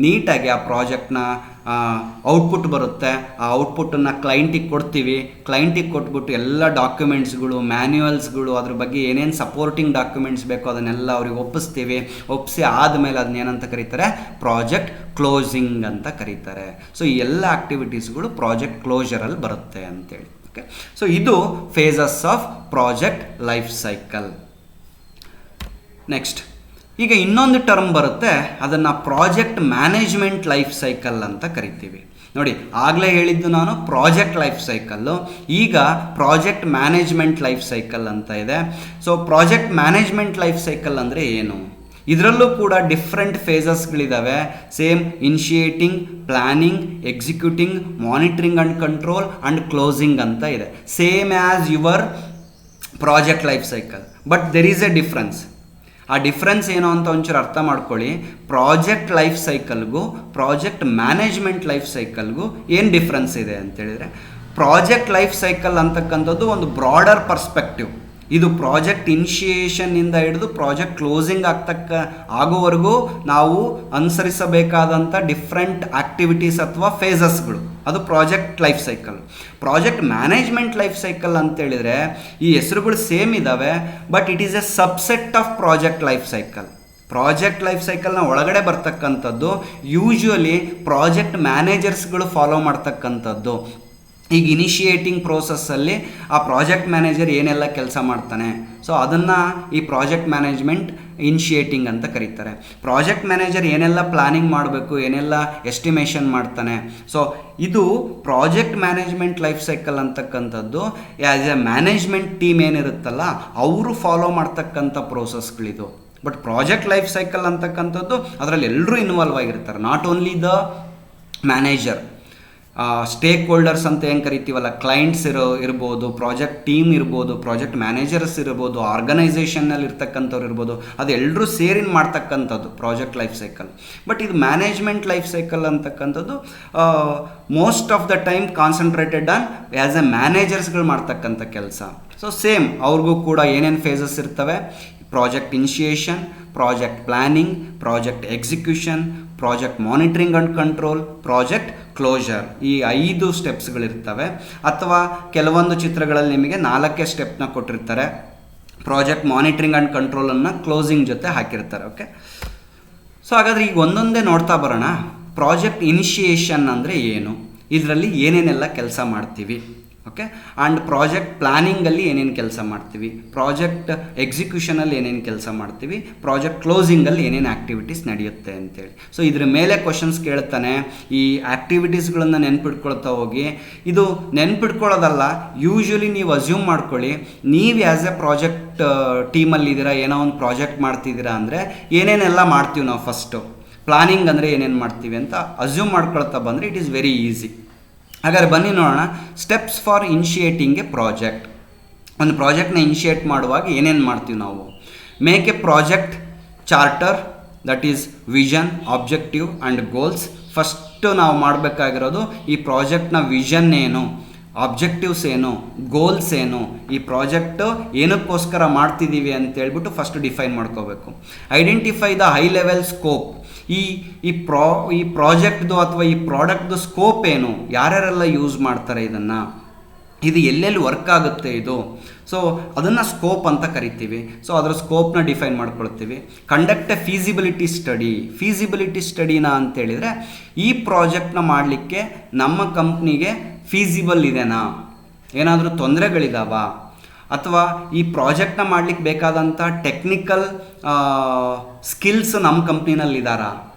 ನೀಟಾಗಿ ಆ ಪ್ರಾಜೆಕ್ಟ್ನ ಔಟ್ಪುಟ್ ಬರುತ್ತೆ. ಆ ಔಟ್ಪುಟ್ಟನ್ನು ಕ್ಲೈಂಟಿಗೆ ಕೊಡ್ತೀವಿ. ಕ್ಲೈಂಟಿಗೆ ಕೊಟ್ಬಿಟ್ಟು ಎಲ್ಲ ಡಾಕ್ಯುಮೆಂಟ್ಸ್ಗಳು, ಮ್ಯಾನ್ಯುವಲ್ಸ್ಗಳು, ಅದ್ರ ಬಗ್ಗೆ ಏನೇನು ಸಪೋರ್ಟಿಂಗ್ ಡಾಕ್ಯುಮೆಂಟ್ಸ್ ಬೇಕೋ ಅದನ್ನೆಲ್ಲ ಅವ್ರಿಗೆ ಒಪ್ಪಿಸ್ತೀವಿ. ಒಪ್ಪಿಸಿ ಆದಮೇಲೆ ಅದನ್ನೇನಂತ ಕರೀತಾರೆ, ಪ್ರಾಜೆಕ್ಟ್ ಕ್ಲೋಸಿಂಗ್ ಅಂತ ಕರೀತಾರೆ. ಸೊ ಈ ಎಲ್ಲ ಆ್ಯಕ್ಟಿವಿಟೀಸ್ಗಳು ಪ್ರಾಜೆಕ್ಟ್ ಕ್ಲೋಜರಲ್ಲಿ ಬರುತ್ತೆ ಅಂತೇಳಿ. ಓಕೆ, ಸೊ ಇದು phases of project life cycle. Next, ಈಗ ಇನ್ನೊಂದು ಟರ್ಮ್ ಬರುತ್ತೆ, ಅದನ್ನು ಪ್ರಾಜೆಕ್ಟ್ ಮ್ಯಾನೇಜ್ಮೆಂಟ್ ಲೈಫ್ ಸೈಕಲ್ ಅಂತ ಕರಿತೀವಿ. ನೋಡಿ, ಆಗಲೇ ಹೇಳಿದ್ದು ನಾನು ಪ್ರಾಜೆಕ್ಟ್ ಲೈಫ್ ಸೈಕಲ್ಲು, ಈಗ ಪ್ರಾಜೆಕ್ಟ್ ಮ್ಯಾನೇಜ್ಮೆಂಟ್ ಲೈಫ್ ಸೈಕಲ್ ಅಂತ ಇದೆ. So project management life cycle ಅಂದರೆ ಏನು? ಇದರಲ್ಲೂ ಕೂಡ ಡಿಫ್ರೆಂಟ್ ಫೇಸಸ್ಗಳಿದ್ದಾವೆ. Same initiating, planning, executing, monitoring and control and closing ಅಂತ ಇದೆ. Same as your project life cycle, but there is a difference. ಆ ಡಿಫ್ರೆನ್ಸ್ ಏನು ಅಂತ ಒಂಚೂರು ಅರ್ಥ ಮಾಡ್ಕೊಳ್ಳಿ. ಪ್ರಾಜೆಕ್ಟ್ ಲೈಫ್ ಸೈಕಲ್ಗೂ ಪ್ರಾಜೆಕ್ಟ್ ಮ್ಯಾನೇಜ್ಮೆಂಟ್ ಲೈಫ್ ಸೈಕಲ್ಗೂ ಏನು ಡಿಫ್ರೆನ್ಸ್ ಇದೆ ಅಂತೇಳಿದರೆ, ಪ್ರಾಜೆಕ್ಟ್ ಲೈಫ್ ಸೈಕಲ್ ಅಂತಕ್ಕಂಥದ್ದು ಒಂದು ಬ್ರಾಡರ್ ಪರ್ಸ್ಪೆಕ್ಟಿವ್. ಇದು ಪ್ರಾಜೆಕ್ಟ್ ಇನಿಷಿಯೇಷನ್ನಿಂದ ಹಿಡಿದು ಪ್ರಾಜೆಕ್ಟ್ ಕ್ಲೋಸಿಂಗ್ ಆಗೋವರೆಗೂ ನಾವು ಅನುಸರಿಸಬೇಕಾದಂಥ ಡಿಫ್ರೆಂಟ್ ಆ್ಯಕ್ಟಿವಿಟೀಸ್ ಅಥವಾ ಫೇಸಸ್ಗಳು, ಅದು project life cycle. Project management life cycle ಅಂತೇಳಿದರೆ ಈ ಹೆಸರುಗಳು ಸೇಮ್ ಇದ್ದಾವೆ, but it is a subset of project life cycle. Project life ಸೈಕಲ್ನ ಒಳಗಡೆ ಬರ್ತಕ್ಕಂಥದ್ದು ಯೂಶ್ವಲಿ ಪ್ರಾಜೆಕ್ಟ್ ಮ್ಯಾನೇಜರ್ಸ್ಗಳು ಫಾಲೋ ಮಾಡ್ತಕ್ಕಂಥದ್ದು. ಈಗ ಇನಿಷಿಯೇಟಿಂಗ್ ಪ್ರೋಸೆಸ್ಸಲ್ಲಿ ಆ ಪ್ರಾಜೆಕ್ಟ್ ಮ್ಯಾನೇಜರ್ ಏನೆಲ್ಲ ಕೆಲಸ ಮಾಡ್ತಾನೆ, ಸೊ ಅದನ್ನು ಈ ಪ್ರಾಜೆಕ್ಟ್ ಮ್ಯಾನೇಜ್ಮೆಂಟ್ ಇನಿಷಿಯೇಟಿಂಗ್ ಅಂತ ಕರೀತಾರೆ. ಪ್ರಾಜೆಕ್ಟ್ ಮ್ಯಾನೇಜರ್ ಏನೆಲ್ಲ ಪ್ಲಾನಿಂಗ್ ಮಾಡಬೇಕು, ಏನೆಲ್ಲ ಎಸ್ಟಿಮೇಷನ್ ಮಾಡ್ತಾನೆ. ಸೊ ಇದು ಪ್ರಾಜೆಕ್ಟ್ ಮ್ಯಾನೇಜ್ಮೆಂಟ್ ಲೈಫ್ ಸೈಕಲ್ ಅಂತಕ್ಕಂಥದ್ದು ಆ್ಯಸ್ ಎ ಮ್ಯಾನೇಜ್ಮೆಂಟ್ ಟೀಮ್ ಏನಿರುತ್ತಲ್ಲ ಅವರು ಫಾಲೋ ಮಾಡ್ತಕ್ಕಂಥ ಪ್ರೋಸೆಸ್ಗಳಿದು. ಬಟ್ ಪ್ರಾಜೆಕ್ಟ್ ಲೈಫ್ ಸೈಕಲ್ ಅಂತಕ್ಕಂಥದ್ದು ಅದರಲ್ಲಿ ಎಲ್ಲರೂ ಇನ್ವಾಲ್ವ್ ಆಗಿರ್ತಾರೆ. Not only the manager, stakeholders ಅಂತ ಏನು ಕರಿತೀವಲ್ಲ, ಕ್ಲೈಂಟ್ಸ್ ಇರ್ಬೋದು, ಪ್ರಾಜೆಕ್ಟ್ ಟೀಮ್ ಇರ್ಬೋದು, ಪ್ರಾಜೆಕ್ಟ್ ಮ್ಯಾನೇಜರ್ಸ್ ಇರ್ಬೋದು, ಆರ್ಗನೈಸೇಷನ್ನಲ್ಲಿ ಇರ್ತಕ್ಕಂಥವ್ರು ಇರ್ಬೋದು, ಅದೆಲ್ಲರೂ ಸೇರಿ ಮಾಡ್ತಕ್ಕಂಥದ್ದು ಪ್ರಾಜೆಕ್ಟ್ ಲೈಫ್ ಸೈಕಲ್. ಬಟ್ ಇದು ಮ್ಯಾನೇಜ್ಮೆಂಟ್ ಲೈಫ್ ಸೈಕಲ್ ಅಂತಕ್ಕಂಥದ್ದು most of the time concentrated on as a ಮ್ಯಾನೇಜರ್ಸ್ಗಳು ಮಾಡ್ತಕ್ಕಂಥ ಕೆಲಸ. ಸೊ ಸೇಮ್ ಅವ್ರಿಗೂ ಕೂಡ ಏನೇನು ಫೇಸಸ್ ಇರ್ತವೆ, project initiation, project planning, project execution, project monitoring and control, project closure, ಈ 5 ಸ್ಟೆಪ್ಸ್ಗಳಿರ್ತವೆ. ಅಥವಾ ಕೆಲವೊಂದು ಚಿತ್ರಗಳಲ್ಲಿ ನಿಮಗೆ 4 ಸ್ಟೆಪ್ನ ಕೊಟ್ಟಿರ್ತಾರೆ. ಪ್ರಾಜೆಕ್ಟ್ ಮಾನಿಟ್ರಿಂಗ್ ಆ್ಯಂಡ್ ಕಂಟ್ರೋಲನ್ನು ಕ್ಲೋಸಿಂಗ್ ಜೊತೆ ಹಾಕಿರ್ತಾರೆ. ಓಕೆ, ಸೊ ಹಾಗಾದರೆ ಈಗ ಒಂದೊಂದೇ ನೋಡ್ತಾ ಬರೋಣ. ಪ್ರಾಜೆಕ್ಟ್ ಇನಿಷಿಯೇಷನ್ ಅಂದರೆ ಏನು, ಇದರಲ್ಲಿ ಏನೇನೆಲ್ಲ ಕೆಲಸ ಮಾಡ್ತೀವಿ. ಓಕೆ, ಆ್ಯಂಡ್ ಪ್ರಾಜೆಕ್ಟ್ ಪ್ಲ್ಯಾನಿಂಗಲ್ಲಿ ಏನೇನು ಕೆಲಸ ಮಾಡ್ತೀವಿ, ಪ್ರಾಜೆಕ್ಟ್ ಎಕ್ಸಿಕ್ಯೂಷನಲ್ಲಿ ಏನೇನು ಕೆಲಸ ಮಾಡ್ತೀವಿ, ಪ್ರಾಜೆಕ್ಟ್ ಕ್ಲೋಸಿಂಗಲ್ಲಿ ಏನೇನು ಆ್ಯಕ್ಟಿವಿಟೀಸ್ ನಡೆಯುತ್ತೆ ಅಂತೇಳಿ. ಸೊ ಇದ್ರ ಮೇಲೆ ಕ್ವಶನ್ಸ್ ಕೇಳ್ತಾನೆ. ಈ ಆ್ಯಕ್ಟಿವಿಟೀಸ್ಗಳನ್ನು ನೆನ್ಪಿಟ್ಕೊಳ್ತಾ ಹೋಗಿ. ಇದು ನೆನ್ಪಿಟ್ಕೊಳ್ಳೋದಲ್ಲ, ಯೂಶ್ವಲಿ ನೀವು ಅಸ್ಯೂಮ್ ಮಾಡ್ಕೊಳ್ಳಿ, ನೀವು ಆ್ಯಸ್ ಎ ಪ್ರಾಜೆಕ್ಟ್ ಟೀಮಲ್ಲಿದ್ದೀರಾ, ಏನೋ ಒಂದು ಪ್ರಾಜೆಕ್ಟ್ ಮಾಡ್ತಿದ್ದೀರಾ ಅಂದರೆ ಏನೇನೆಲ್ಲ ಮಾಡ್ತೀವಿ ನಾವು. ಫಸ್ಟು ಪ್ಲಾನಿಂಗ್ ಅಂದರೆ ಏನೇನು ಮಾಡ್ತೀವಿ ಅಂತ ಅಸ್ಯೂಮ್ ಮಾಡ್ಕೊಳ್ತಾ ಬಂದರೆ ಇಟ್ ಈಸ್ ವೆರಿ ಈಸಿ. ಹಾಗಾದ್ರೆ ಬನ್ನಿ ನೋಡೋಣ. Steps for initiating A project. ಒಂದು ಪ್ರಾಜೆಕ್ಟ್ನ ಇನಿಷಿಯೇಟ್ ಮಾಡುವಾಗ ಏನೇನು ಮಾಡ್ತೀವಿ ನಾವು? Make A project charter, that is vision, objective and goals. First ನಾವು ಮಾಡಬೇಕಾಗಿರೋದು ಈ ಪ್ರಾಜೆಕ್ಟ್ನ ವಿಷನ್ ಏನು, ಆಬ್ಜೆಕ್ಟಿವ್ಸ್ ಏನು, ಗೋಲ್ಸ್ ಏನು, ಈ ಪ್ರಾಜೆಕ್ಟು ಏನಕ್ಕೋಸ್ಕರ ಮಾಡ್ತಿದ್ದೀವಿ ಅಂತೇಳ್ಬಿಟ್ಟು ಫಸ್ಟ್ ಡಿಫೈನ್ ಮಾಡ್ಕೋಬೇಕು. Identify the high level scope. ಈ ಪ್ರಾಜೆಕ್ಟ್ದು ಅಥವಾ ಈ ಪ್ರಾಡಕ್ಟ್ದು ಸ್ಕೋಪ್ ಏನು, ಯಾರ್ಯಾರೆಲ್ಲ ಯೂಸ್ ಮಾಡ್ತಾರೆ ಇದನ್ನು, ಇದು ಎಲ್ಲೆಲ್ಲಿ ವರ್ಕ್ ಆಗುತ್ತೆ ಇದು. ಸೊ ಅದನ್ನು ಸ್ಕೋಪ್ ಅಂತ ಕರಿತೀವಿ. ಸೊ ಅದರ ಸ್ಕೋಪ್ನ ಡಿಫೈನ್ ಮಾಡ್ಕೊಳ್ತೀವಿ. Conduct a feasibility study. Feasibility ಸ್ಟಡಿನ ಅಂತೇಳಿದರೆ ಈ ಪ್ರಾಜೆಕ್ಟ್ನ ಮಾಡಲಿಕ್ಕೆ ನಮ್ಮ ಕಂಪ್ನಿಗೆ ಫೀಸಿಬಲ್ ಇದೆನಾ, ಏನಾದರೂ ತೊಂದರೆಗಳಿದಾವ, ಅಥವಾ ಈ ಪ್ರಾಜೆಕ್ಟ್ನ ಮಾಡಲಿಕ್ಕೆ ಬೇಕಾದಂಥ ಟೆಕ್ನಿಕಲ್ ಸ್ಕಿಲ್ಸ್ ನಮ್ಮ ಕಂಪ್ನಿನಲ್ಲಿದ್ದಾರಾ,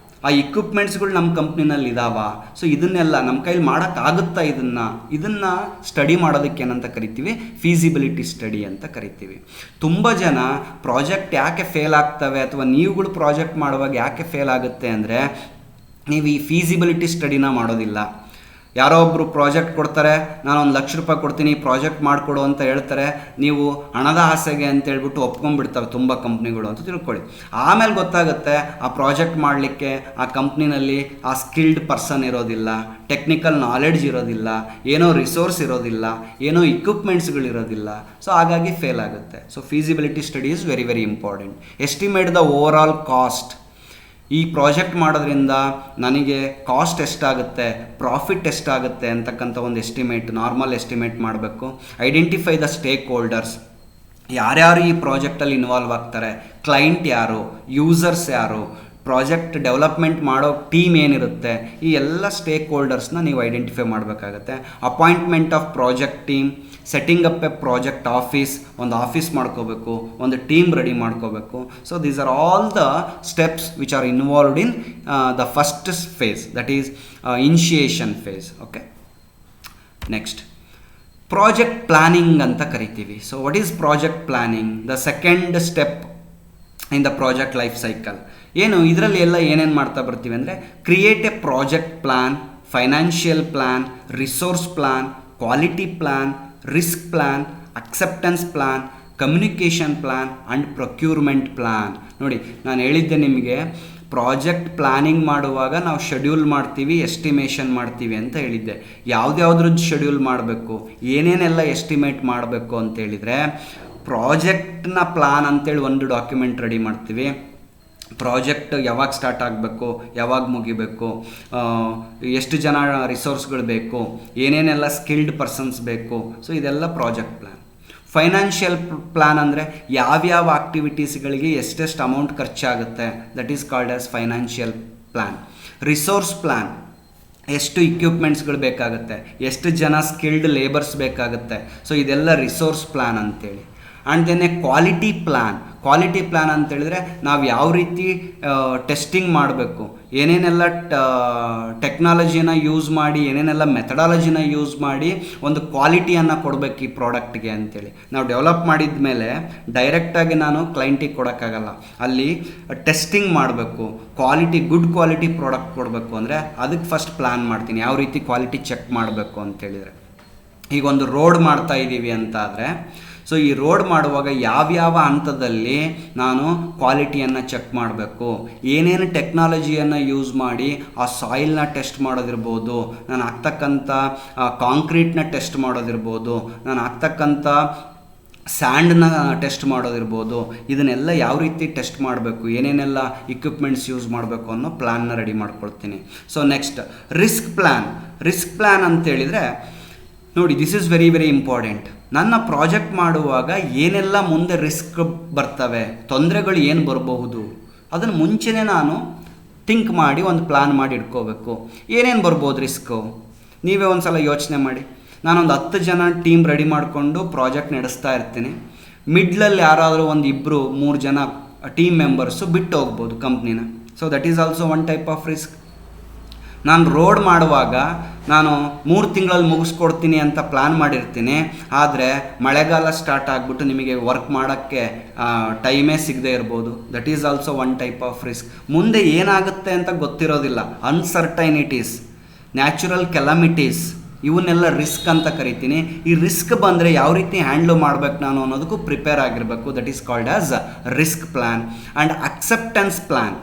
ಆ ಇಕ್ವಿಪ್ಮೆಂಟ್ಸ್ಗಳು ನಮ್ಮ ಕಂಪ್ನಿನಲ್ಲಿ ಇದಾವ, ಸೊ ಇದನ್ನೆಲ್ಲ ನಮ್ಮ ಕೈಲಿ ಮಾಡೋಕ್ಕಾಗುತ್ತಾ, ಇದನ್ನು ಸ್ಟಡಿ ಮಾಡೋದಕ್ಕೆ ಏನಂತ ಕರಿತೀವಿ, ಫೀಸಿಬಿಲಿಟಿ ಸ್ಟಡಿ ಅಂತ ಕರಿತೀವಿ. ತುಂಬ ಜನ ಪ್ರಾಜೆಕ್ಟ್ ಯಾಕೆ ಫೇಲ್ ಆಗ್ತವೆ ಅಥವಾ ನೀವುಗಳು ಪ್ರಾಜೆಕ್ಟ್ ಮಾಡುವಾಗ ಯಾಕೆ ಫೇಲ್ ಆಗುತ್ತೆ ಅಂದರೆ ನೀವು ಈ ಫೀಸಿಬಿಲಿಟಿ ಸ್ಟಡಿನ ಮಾಡೋದಿಲ್ಲ. ಯಾರೋ ಒಬ್ಬರು ಪ್ರಾಜೆಕ್ಟ್ ಕೊಡ್ತಾರೆ, ನಾನು ₹1,00,000 ಕೊಡ್ತೀನಿ ಪ್ರಾಜೆಕ್ಟ್ ಮಾಡಿಕೊಡು ಅಂತ ಹೇಳ್ತಾರೆ, ನೀವು ಹಣದ ಆಸೆಗೆ ಅಂತ ಹೇಳ್ಬಿಟ್ಟು ಒಪ್ಕೊಂಡ್ಬಿಡ್ತವೆ ತುಂಬ ಕಂಪ್ನಿಗಳು ಅಂತ ತಿಳ್ಕೊಳ್ಳಿ. ಆಮೇಲೆ ಗೊತ್ತಾಗುತ್ತೆ ಆ ಪ್ರಾಜೆಕ್ಟ್ ಮಾಡಲಿಕ್ಕೆ ಆ ಕಂಪ್ನಿನಲ್ಲಿ ಆ ಸ್ಕಿಲ್ಡ್ ಪರ್ಸನ್ ಇರೋದಿಲ್ಲ, ಟೆಕ್ನಿಕಲ್ ನಾಲೆಡ್ಜ್ ಇರೋದಿಲ್ಲ, ಏನೋ ರಿಸೋರ್ಸ್ ಇರೋದಿಲ್ಲ, ಏನೋ ಇಕ್ವಿಪ್ಮೆಂಟ್ಸ್ಗಳಿರೋದಿಲ್ಲ. ಸೊ ಹಾಗಾಗಿ ಫೇಲ್ ಆಗುತ್ತೆ. So feasibility study is very very important. Estimate the over all cost. ಈ ಪ್ರಾಜೆಕ್ಟ್ ಮಾಡೋದ್ರಿಂದ ನನಗೆ ಕಾಸ್ಟ್ ಎಷ್ಟಾಗುತ್ತೆ, ಪ್ರಾಫಿಟ್ ಎಷ್ಟಾಗುತ್ತೆ ಅಂತಕ್ಕಂಥ ಒಂದು ಎಸ್ಟಿಮೇಟ್, ನಾರ್ಮಲ್ ಎಸ್ಟಿಮೇಟ್ ಮಾಡಬೇಕು. Identify the stake holders. ಯಾರ್ಯಾರು ಈ ಪ್ರಾಜೆಕ್ಟಲ್ಲಿ ಇನ್ವಾಲ್ವ್ ಆಗ್ತಾರೆ, ಕ್ಲೈಂಟ್ ಯಾರು, ಯೂಸರ್ಸ್ ಯಾರು, ಪ್ರಾಜೆಕ್ಟ್ ಡೆವಲಪ್ಮೆಂಟ್ ಮಾಡೋ ಟೀಮ್ ಏನಿರುತ್ತೆ, ಈ ಎಲ್ಲ ಸ್ಟೇಕ್ ಹೋಲ್ಡರ್ಸ್ನ ನೀವು ಐಡೆಂಟಿಫೈ ಮಾಡಬೇಕಾಗತ್ತೆ. Appointment of project team, setting up a project office, ಒಂದು ಆಫೀಸ್ ಮಾಡ್ಕೋಬೇಕು, ಒಂದು ಟೀಮ್ ರೆಡಿ ಮಾಡ್ಕೋಬೇಕು. So these are all the steps which are involved in the first phase, that is initiation phase. Okay, next project planning ಅಂತ ಕರಿತೀವಿ. So what is project planning? The second step in the project life cycle. ಏನು ಇದರಲ್ಲಿ ಎಲ್ಲ ಏನೇನು ಮಾಡ್ತಾ ಬರ್ತೀವಿ ಅಂದರೆ create a project plan, financial plan, resource plan, quality plan, risk plan, acceptance plan, communication plan and procurement plan. ನೋಡಿ, ನಾನು ಹೇಳಿದ್ದೆ ನಿಮಗೆ ಪ್ರಾಜೆಕ್ಟ್ ಪ್ಲಾನಿಂಗ್ ಮಾಡುವಾಗ ನಾವು ಶೆಡ್ಯೂಲ್ ಮಾಡ್ತೀವಿ, ಎಸ್ಟಿಮೇಷನ್ ಮಾಡ್ತೀವಿ ಅಂತ ಹೇಳಿದ್ದೆ. ಯಾವುದ್ಯಾವ್ದ್ರದ್ದು ಶೆಡ್ಯೂಲ್ ಮಾಡಬೇಕು, ಏನೇನೆಲ್ಲ ಎಸ್ಟಿಮೇಟ್ ಮಾಡಬೇಕು ಅಂತ ಹೇಳಿದರೆ, ಪ್ರಾಜೆಕ್ಟ್ನ ಪ್ಲಾನ್ ಅಂತೇಳಿ ಒಂದು ಡಾಕ್ಯುಮೆಂಟ್ ರೆಡಿ ಮಾಡ್ತೀವಿ. ಪ್ರಾಜೆಕ್ಟ್ ಯಾವಾಗ ಸ್ಟಾರ್ಟ್ ಆಗಬೇಕು, ಯಾವಾಗ ಮುಗಿಬೇಕು, ಎಷ್ಟು ಜನ ರಿಸೋರ್ಸ್ಗಳು ಬೇಕು, ಏನೇನೆಲ್ಲ ಸ್ಕಿಲ್ಡ್ ಪರ್ಸನ್ಸ್ ಬೇಕು. ಸೊ ಇದೆಲ್ಲ ಪ್ರಾಜೆಕ್ಟ್ ಪ್ಲಾನ್. ಫೈನಾನ್ಷಿಯಲ್ ಪ್ಲಾನ್ ಅಂದರೆ ಯಾವ್ಯಾವ ಆಕ್ಟಿವಿಟೀಸ್ಗಳಿಗೆ ಎಷ್ಟೆಷ್ಟು ಅಮೌಂಟ್ ಖರ್ಚಾಗುತ್ತೆ, that is called as financial plan. Resource plan, ಎಷ್ಟು ಇಕ್ವಿಪ್ಮೆಂಟ್ಸ್ಗಳು ಬೇಕಾಗುತ್ತೆ, ಎಷ್ಟು ಜನ ಸ್ಕಿಲ್ಡ್ ಲೇಬರ್ಸ್ ಬೇಕಾಗುತ್ತೆ. ಸೊ ಇದೆಲ್ಲ ರಿಸೋರ್ಸ್ ಪ್ಲಾನ್ ಅಂತೇಳಿ. And then a quality plan. Quality plan ಅಂತ ಹೇಳಿದ್ರೆ ನಾವು ಯಾವ ರೀತಿ ಟೆಸ್ಟಿಂಗ್ ಮಾಡಬೇಕು, ಏನೇನೆಲ್ಲ ಟೆಕ್ನಾಲಜಿನ ಯೂಸ್ ಮಾಡಿ, ಏನೇನೆಲ್ಲ ಮೆಥಡಾಲಜಿನ ಯೂಸ್ ಮಾಡಿ ಒಂದು ಕ್ವಾಲಿಟಿಯನ್ನು ಕೊಡಬೇಕು ಈ ಪ್ರಾಡಕ್ಟ್ಗೆ ಅಂತೇಳಿ. ನಾವು ಡೆವಲಪ್ ಮಾಡಿದ ಮೇಲೆ ಡೈರೆಕ್ಟಾಗಿ ನಾನು ಕ್ಲೈಂಟಿಗೆ ಕೊಡೋಕ್ಕಾಗಲ್ಲ, ಅಲ್ಲಿ ಟೆಸ್ಟಿಂಗ್ ಮಾಡಬೇಕು. ಕ್ವಾಲಿಟಿ, ಗುಡ್ ಕ್ವಾಲಿಟಿ ಪ್ರಾಡಕ್ಟ್ ಕೊಡಬೇಕು ಅಂದರೆ ಅದಕ್ಕೆ ಫಸ್ಟ್ ಪ್ಲ್ಯಾನ್ ಮಾಡ್ತೀನಿ, ಯಾವ ರೀತಿ ಕ್ವಾಲಿಟಿ ಚೆಕ್ ಮಾಡಬೇಕು ಅಂತೇಳಿದರೆ. ಈಗ ಒಂದು ರೋಡ್ ಮಾಡ್ತಾ ಇದ್ದೀವಿ ಅಂತ ಆದರೆ, ಸೊ ಈ ರೋಡ್ ಮಾಡುವಾಗ ಯಾವ್ಯಾವ ಹಂತದಲ್ಲಿ ನಾನು ಕ್ವಾಲಿಟಿಯನ್ನು ಚೆಕ್ ಮಾಡಬೇಕು, ಏನೇನು ಟೆಕ್ನಾಲಜಿಯನ್ನು ಯೂಸ್ ಮಾಡಿ ಆ ಸಾಯಿಲ್ನ ಟೆಸ್ಟ್ ಮಾಡೋದಿರ್ಬೋದು, ನಾನು ಹಾಕ್ತಕ್ಕಂಥ ಕಾಂಕ್ರೀಟ್ನ ಟೆಸ್ಟ್ ಮಾಡೋದಿರ್ಬೋದು, ನಾನು ಹಾಕ್ತಕ್ಕಂಥ ಸ್ಯಾಂಡನ್ನ ಟೆಸ್ಟ್ ಮಾಡೋದಿರ್ಬೋದು, ಇದನ್ನೆಲ್ಲ ಯಾವ ರೀತಿ ಟೆಸ್ಟ್ ಮಾಡಬೇಕು, ಏನೇನೆಲ್ಲ ಇಕ್ವಿಪ್ಮೆಂಟ್ಸ್ ಯೂಸ್ ಮಾಡಬೇಕು ಅನ್ನೋ ಪ್ಲ್ಯಾನ್ನ ರೆಡಿ ಮಾಡ್ಕೊಳ್ತೀನಿ. So next risk plan. Risk plan ಅಂತೇಳಿದರೆ ನೋಡಿ, this is very very important. ನನ್ನ ಪ್ರಾಜೆಕ್ಟ್ ಮಾಡುವಾಗ ಏನೆಲ್ಲ ಮುಂದೆ ರಿಸ್ಕ್ ಬರ್ತವೆ, ತೊಂದರೆಗಳು ಏನು ಬರಬಹುದು, ಅದನ್ನು ಮುಂಚೆನೇ ನಾನು ಥಿಂಕ್ ಮಾಡಿ ಒಂದು ಪ್ಲ್ಯಾನ್ ಮಾಡಿ ಇಟ್ಕೋಬೇಕು. ಏನೇನು ಬರ್ಬೋದು ರಿಸ್ಕು, ನೀವೇ ಒಂದು ಸಲ ಯೋಚನೆ ಮಾಡಿ. ನಾನೊಂದು 10 ಜನ ಟೀಮ್ ರೆಡಿ ಮಾಡಿಕೊಂಡು ಪ್ರಾಜೆಕ್ಟ್ ನಡೆಸ್ತಾ ಇರ್ತೀನಿ. ಮಿಡ್ಲಲ್ಲಿ ಯಾರಾದರೂ ಒಂದು 2-3 ಜನ ಟೀಮ್ ಮೆಂಬರ್ಸು ಬಿಟ್ಟು ಹೋಗ್ಬೋದು ಕಂಪ್ನಿನ. So that is also one type of risk. ನಾನು ರೋಡ್ ಮಾಡುವಾಗ ನಾನು 3 ತಿಂಗಳಲ್ಲಿ ಮುಗಿಸ್ಕೊಡ್ತೀನಿ ಅಂತ ಪ್ಲ್ಯಾನ್ ಮಾಡಿರ್ತೀನಿ, ಆದರೆ ಮಳೆಗಾಲ ಸ್ಟಾರ್ಟ್ ಆಗಿಬಿಟ್ಟು ನಿಮಗೆ ವರ್ಕ್ ಮಾಡೋಕ್ಕೆ ಟೈಮೇ ಸಿಗದೆ ಇರ್ಬೋದು. That is also one type of risk. ಮುಂದೆ ಏನಾಗುತ್ತೆ ಅಂತ ಗೊತ್ತಿರೋದಿಲ್ಲ, ಅನ್ಸರ್ಟೈನಿಟೀಸ್, ನ್ಯಾಚುರಲ್ ಕೆಲಾಮಿಟೀಸ್, ಇವನ್ನೆಲ್ಲ ರಿಸ್ಕ್ ಅಂತ ಕರಿತೀನಿ. ಈ ರಿಸ್ಕ್ ಬಂದರೆ ಯಾವ ರೀತಿ ಹ್ಯಾಂಡ್ಲ್ ಮಾಡಬೇಕು ನಾನು ಅನ್ನೋದಕ್ಕೂ ಪ್ರಿಪೇರ್ ಆಗಿರಬೇಕು. That is called as risk plan. And acceptance plan.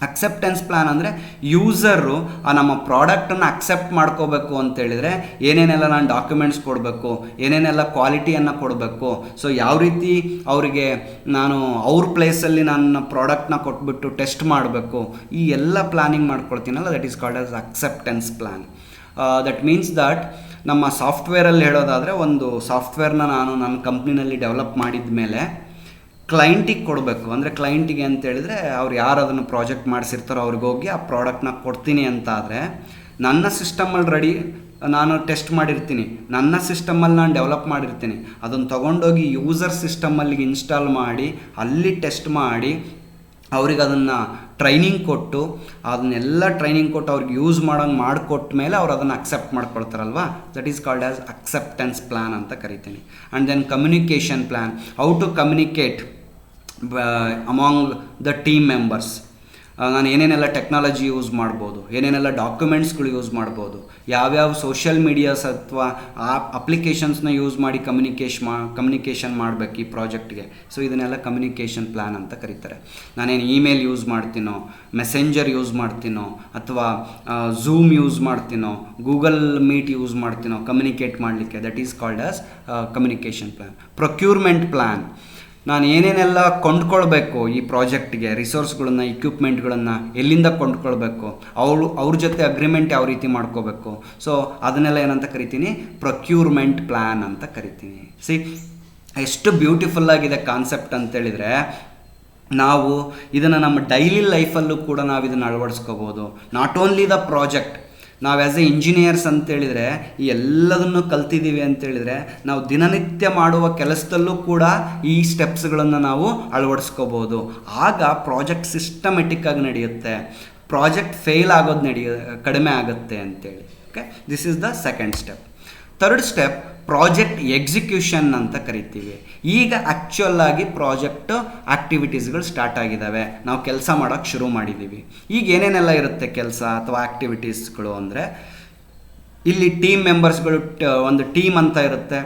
Acceptance plan ಅಂದರೆ ಯೂಸರು ನಮ್ಮ ಪ್ರಾಡಕ್ಟನ್ನು ಅಕ್ಸೆಪ್ಟ್ ಮಾಡ್ಕೋಬೇಕು ಅಂತೇಳಿದರೆ ಏನೇನೆಲ್ಲ ನಾನು ಡಾಕ್ಯುಮೆಂಟ್ಸ್ ಕೊಡಬೇಕು, ಏನೇನೆಲ್ಲ ಕ್ವಾಲಿಟಿಯನ್ನು ಕೊಡಬೇಕು, ಸೊ ಯಾವ ರೀತಿ ಅವರಿಗೆ ನಾನು ಅವ್ರ ಪ್ಲೇಸಲ್ಲಿ ನನ್ನ ಪ್ರಾಡಕ್ಟ್ನ ಕೊಟ್ಬಿಟ್ಟು ಟೆಸ್ಟ್ ಮಾಡಬೇಕು, ಈ ಎಲ್ಲ ಪ್ಲ್ಯಾನಿಂಗ್ ಮಾಡ್ಕೊಳ್ತೀನಲ್ಲ, that is called as acceptance plan. That means that ನಮ್ಮ ಸಾಫ್ಟ್ವೇರಲ್ಲಿ ಹೇಳೋದಾದರೆ, ಒಂದು ಸಾಫ್ಟ್ವೇರ್ನ ನಾನು ನನ್ನ ಕಂಪ್ನಿನಲ್ಲಿ ಡೆವಲಪ್ ಮಾಡಿದ ಮೇಲೆ ಕ್ಲೈಂಟಿಗೆ ಕೊಡಬೇಕು. ಅಂದರೆ ಕ್ಲೈಂಟಿಗೆ ಅಂತೇಳಿದರೆ ಅವ್ರು ಯಾರು ಅದನ್ನು ಪ್ರಾಜೆಕ್ಟ್ ಮಾಡಿಸಿರ್ತಾರೋ ಅವ್ರಿಗೆ ಹೋಗಿ ಆ ಪ್ರಾಡಕ್ಟ್ನ ಕೊಡ್ತೀನಿ ಅಂತ ಆದರೆ, ನನ್ನ ಸಿಸ್ಟಮಲ್ಲಿ ನಾನು ಟೆಸ್ಟ್ ಮಾಡಿರ್ತೀನಿ, ನನ್ನ ಸಿಸ್ಟಮಲ್ಲಿ ನಾನು ಡೆವಲಪ್ ಮಾಡಿರ್ತೀನಿ, ಅದನ್ನು ತೊಗೊಂಡೋಗಿ ಯೂಸರ್ ಸಿಸ್ಟಮಲ್ಲಿಗೆ ಇನ್ಸ್ಟಾಲ್ ಮಾಡಿ ಅಲ್ಲಿ ಟೆಸ್ಟ್ ಮಾಡಿ ಅವ್ರಿಗೆ ಅದನ್ನು ಟ್ರೈನಿಂಗ್ ಕೊಟ್ಟು ಅದನ್ನೆಲ್ಲ ಟ್ರೈನಿಂಗ್ ಕೊಟ್ಟು ಅವ್ರಿಗೆ ಯೂಸ್ ಮಾಡೋಂಗೆ ಮಾಡಿಕೊಟ್ಟ ಮೇಲೆ ಅವ್ರು ಅದನ್ನು ಅಕ್ಸೆಪ್ಟ್ ಮಾಡ್ಕೊಳ್ತಾರಲ್ವ, that is called as acceptance plan ಅಂತ ಕರಿತೀನಿ. And then communication plan, how to communicate among the team members. ನಾನು ಏನೇನೆಲ್ಲ ಟೆಕ್ನಾಲಜಿ ಯೂಸ್ ಮಾಡ್ಬೋದು, ಏನೇನೆಲ್ಲ ಡಾಕ್ಯುಮೆಂಟ್ಸ್ಗಳು ಯೂಸ್ ಮಾಡ್ಬೋದು, ಯಾವ್ಯಾವ ಸೋಷಿಯಲ್ ಮೀಡಿಯಾಸ್ ಅಥವಾ ಅಪ್ಲಿಕೇಶನ್ಸ್ನ ಯೂಸ್ ಮಾಡಿ ಕಮ್ಯುನಿಕೇಷನ್ ಮಾಡಬೇಕು ಈ ಪ್ರಾಜೆಕ್ಟ್ಗೆ. ಸೊ ಇದನ್ನೆಲ್ಲ ಕಮ್ಯುನಿಕೇಷನ್ ಪ್ಲ್ಯಾನ್ ಅಂತ ಕರೀತಾರೆ. ನಾನೇನು ಇಮೇಲ್ ಯೂಸ್ ಮಾಡ್ತೀನೋ, ಮೆಸೆಂಜರ್ ಯೂಸ್ ಮಾಡ್ತೀನೋ, ಅಥವಾ ಝೂಮ್ ಯೂಸ್ ಮಾಡ್ತೀನೋ, ಗೂಗಲ್ ಮೀಟ್ ಯೂಸ್ ಮಾಡ್ತೀನೋ ಕಮ್ಯುನಿಕೇಟ್ ಮಾಡಲಿಕ್ಕೆ, that is called as communication plan. Procurement plan, ನಾನು ಏನೇನೆಲ್ಲ ಕೊಂಡ್ಕೊಳ್ಬೇಕು ಈ ಪ್ರಾಜೆಕ್ಟ್ಗೆ, ರಿಸೋರ್ಸ್ಗಳನ್ನು, ಇಕ್ವಿಪ್ಮೆಂಟ್ಗಳನ್ನು ಎಲ್ಲಿಂದ ಕೊಂಡ್ಕೊಳ್ಬೇಕು, ಅವ್ರ ಜೊತೆ ಅಗ್ರಿಮೆಂಟ್ ಯಾವ ರೀತಿ ಮಾಡ್ಕೋಬೇಕು. ಸೊ ಅದನ್ನೆಲ್ಲ ಏನಂತ ಕರಿತೀನಿ, ಪ್ರೊಕ್ಯೂರ್ಮೆಂಟ್ ಪ್ಲ್ಯಾನ್ ಅಂತ ಕರಿತೀನಿ. ಎಷ್ಟು ಬ್ಯೂಟಿಫುಲ್ಲಾಗಿದೆ ಕಾನ್ಸೆಪ್ಟ್ ಅಂತೇಳಿದರೆ, ನಾವು ಇದನ್ನು ನಮ್ಮ ಡೈಲಿ ಲೈಫಲ್ಲೂ ಕೂಡ ನಾವು ಇದನ್ನು ಅಳವಡಿಸ್ಕೋಬೋದು. ನಾಟ್ ಓನ್ಲಿ ದ ಪ್ರಾಜೆಕ್ಟ್, ನಾವು ಆ್ಯಸ್ ಎ ಇಂಜಿನಿಯರ್ಸ್ ಅಂತೇಳಿದರೆ ಈ ಎಲ್ಲದನ್ನು ಕಲ್ತಿದ್ದೀವಿ ಅಂತೇಳಿದರೆ ನಾವು ದಿನನಿತ್ಯ ಮಾಡುವ ಕೆಲಸದಲ್ಲೂ ಕೂಡ ಈ ಸ್ಟೆಪ್ಸ್ಗಳನ್ನು ನಾವು ಅಳವಡಿಸ್ಕೋಬೋದು. ಆಗ ಪ್ರಾಜೆಕ್ಟ್ ಸಿಸ್ಟಮೆಟಿಕ್ಕಾಗಿ ನಡೆಯುತ್ತೆ, ಪ್ರಾಜೆಕ್ಟ್ ಫೇಲ್ ಆಗೋದು ಕಡಿಮೆ ಆಗುತ್ತೆ ಅಂತೇಳಿ. Okay, this is the second step. Third step project execution ಅಂತ ಕರಿತೀವಿ. ಈಗ ಆ್ಯಕ್ಚುಯಲ್ ಆಗಿ ಪ್ರಾಜೆಕ್ಟ್ ಆ್ಯಕ್ಟಿವಿಟೀಸ್ಗಳು ಸ್ಟಾರ್ಟ್ ಆಗಿದ್ದಾವೆ, ನಾವು ಕೆಲಸ ಮಾಡೋಕ್ಕೆ ಶುರು ಮಾಡಿದ್ದೀವಿ. ಈಗ ಏನೇನೆಲ್ಲ ಇರುತ್ತೆ ಕೆಲಸ ಅಥವಾ ಆ್ಯಕ್ಟಿವಿಟೀಸ್ಗಳು ಅಂದರೆ, ಇಲ್ಲಿ ಟೀಮ್ ಮೆಂಬರ್ಸ್ಗಳು, ಒಂದು ಟೀಮ್ ಅಂತ ಇರುತ್ತೆ,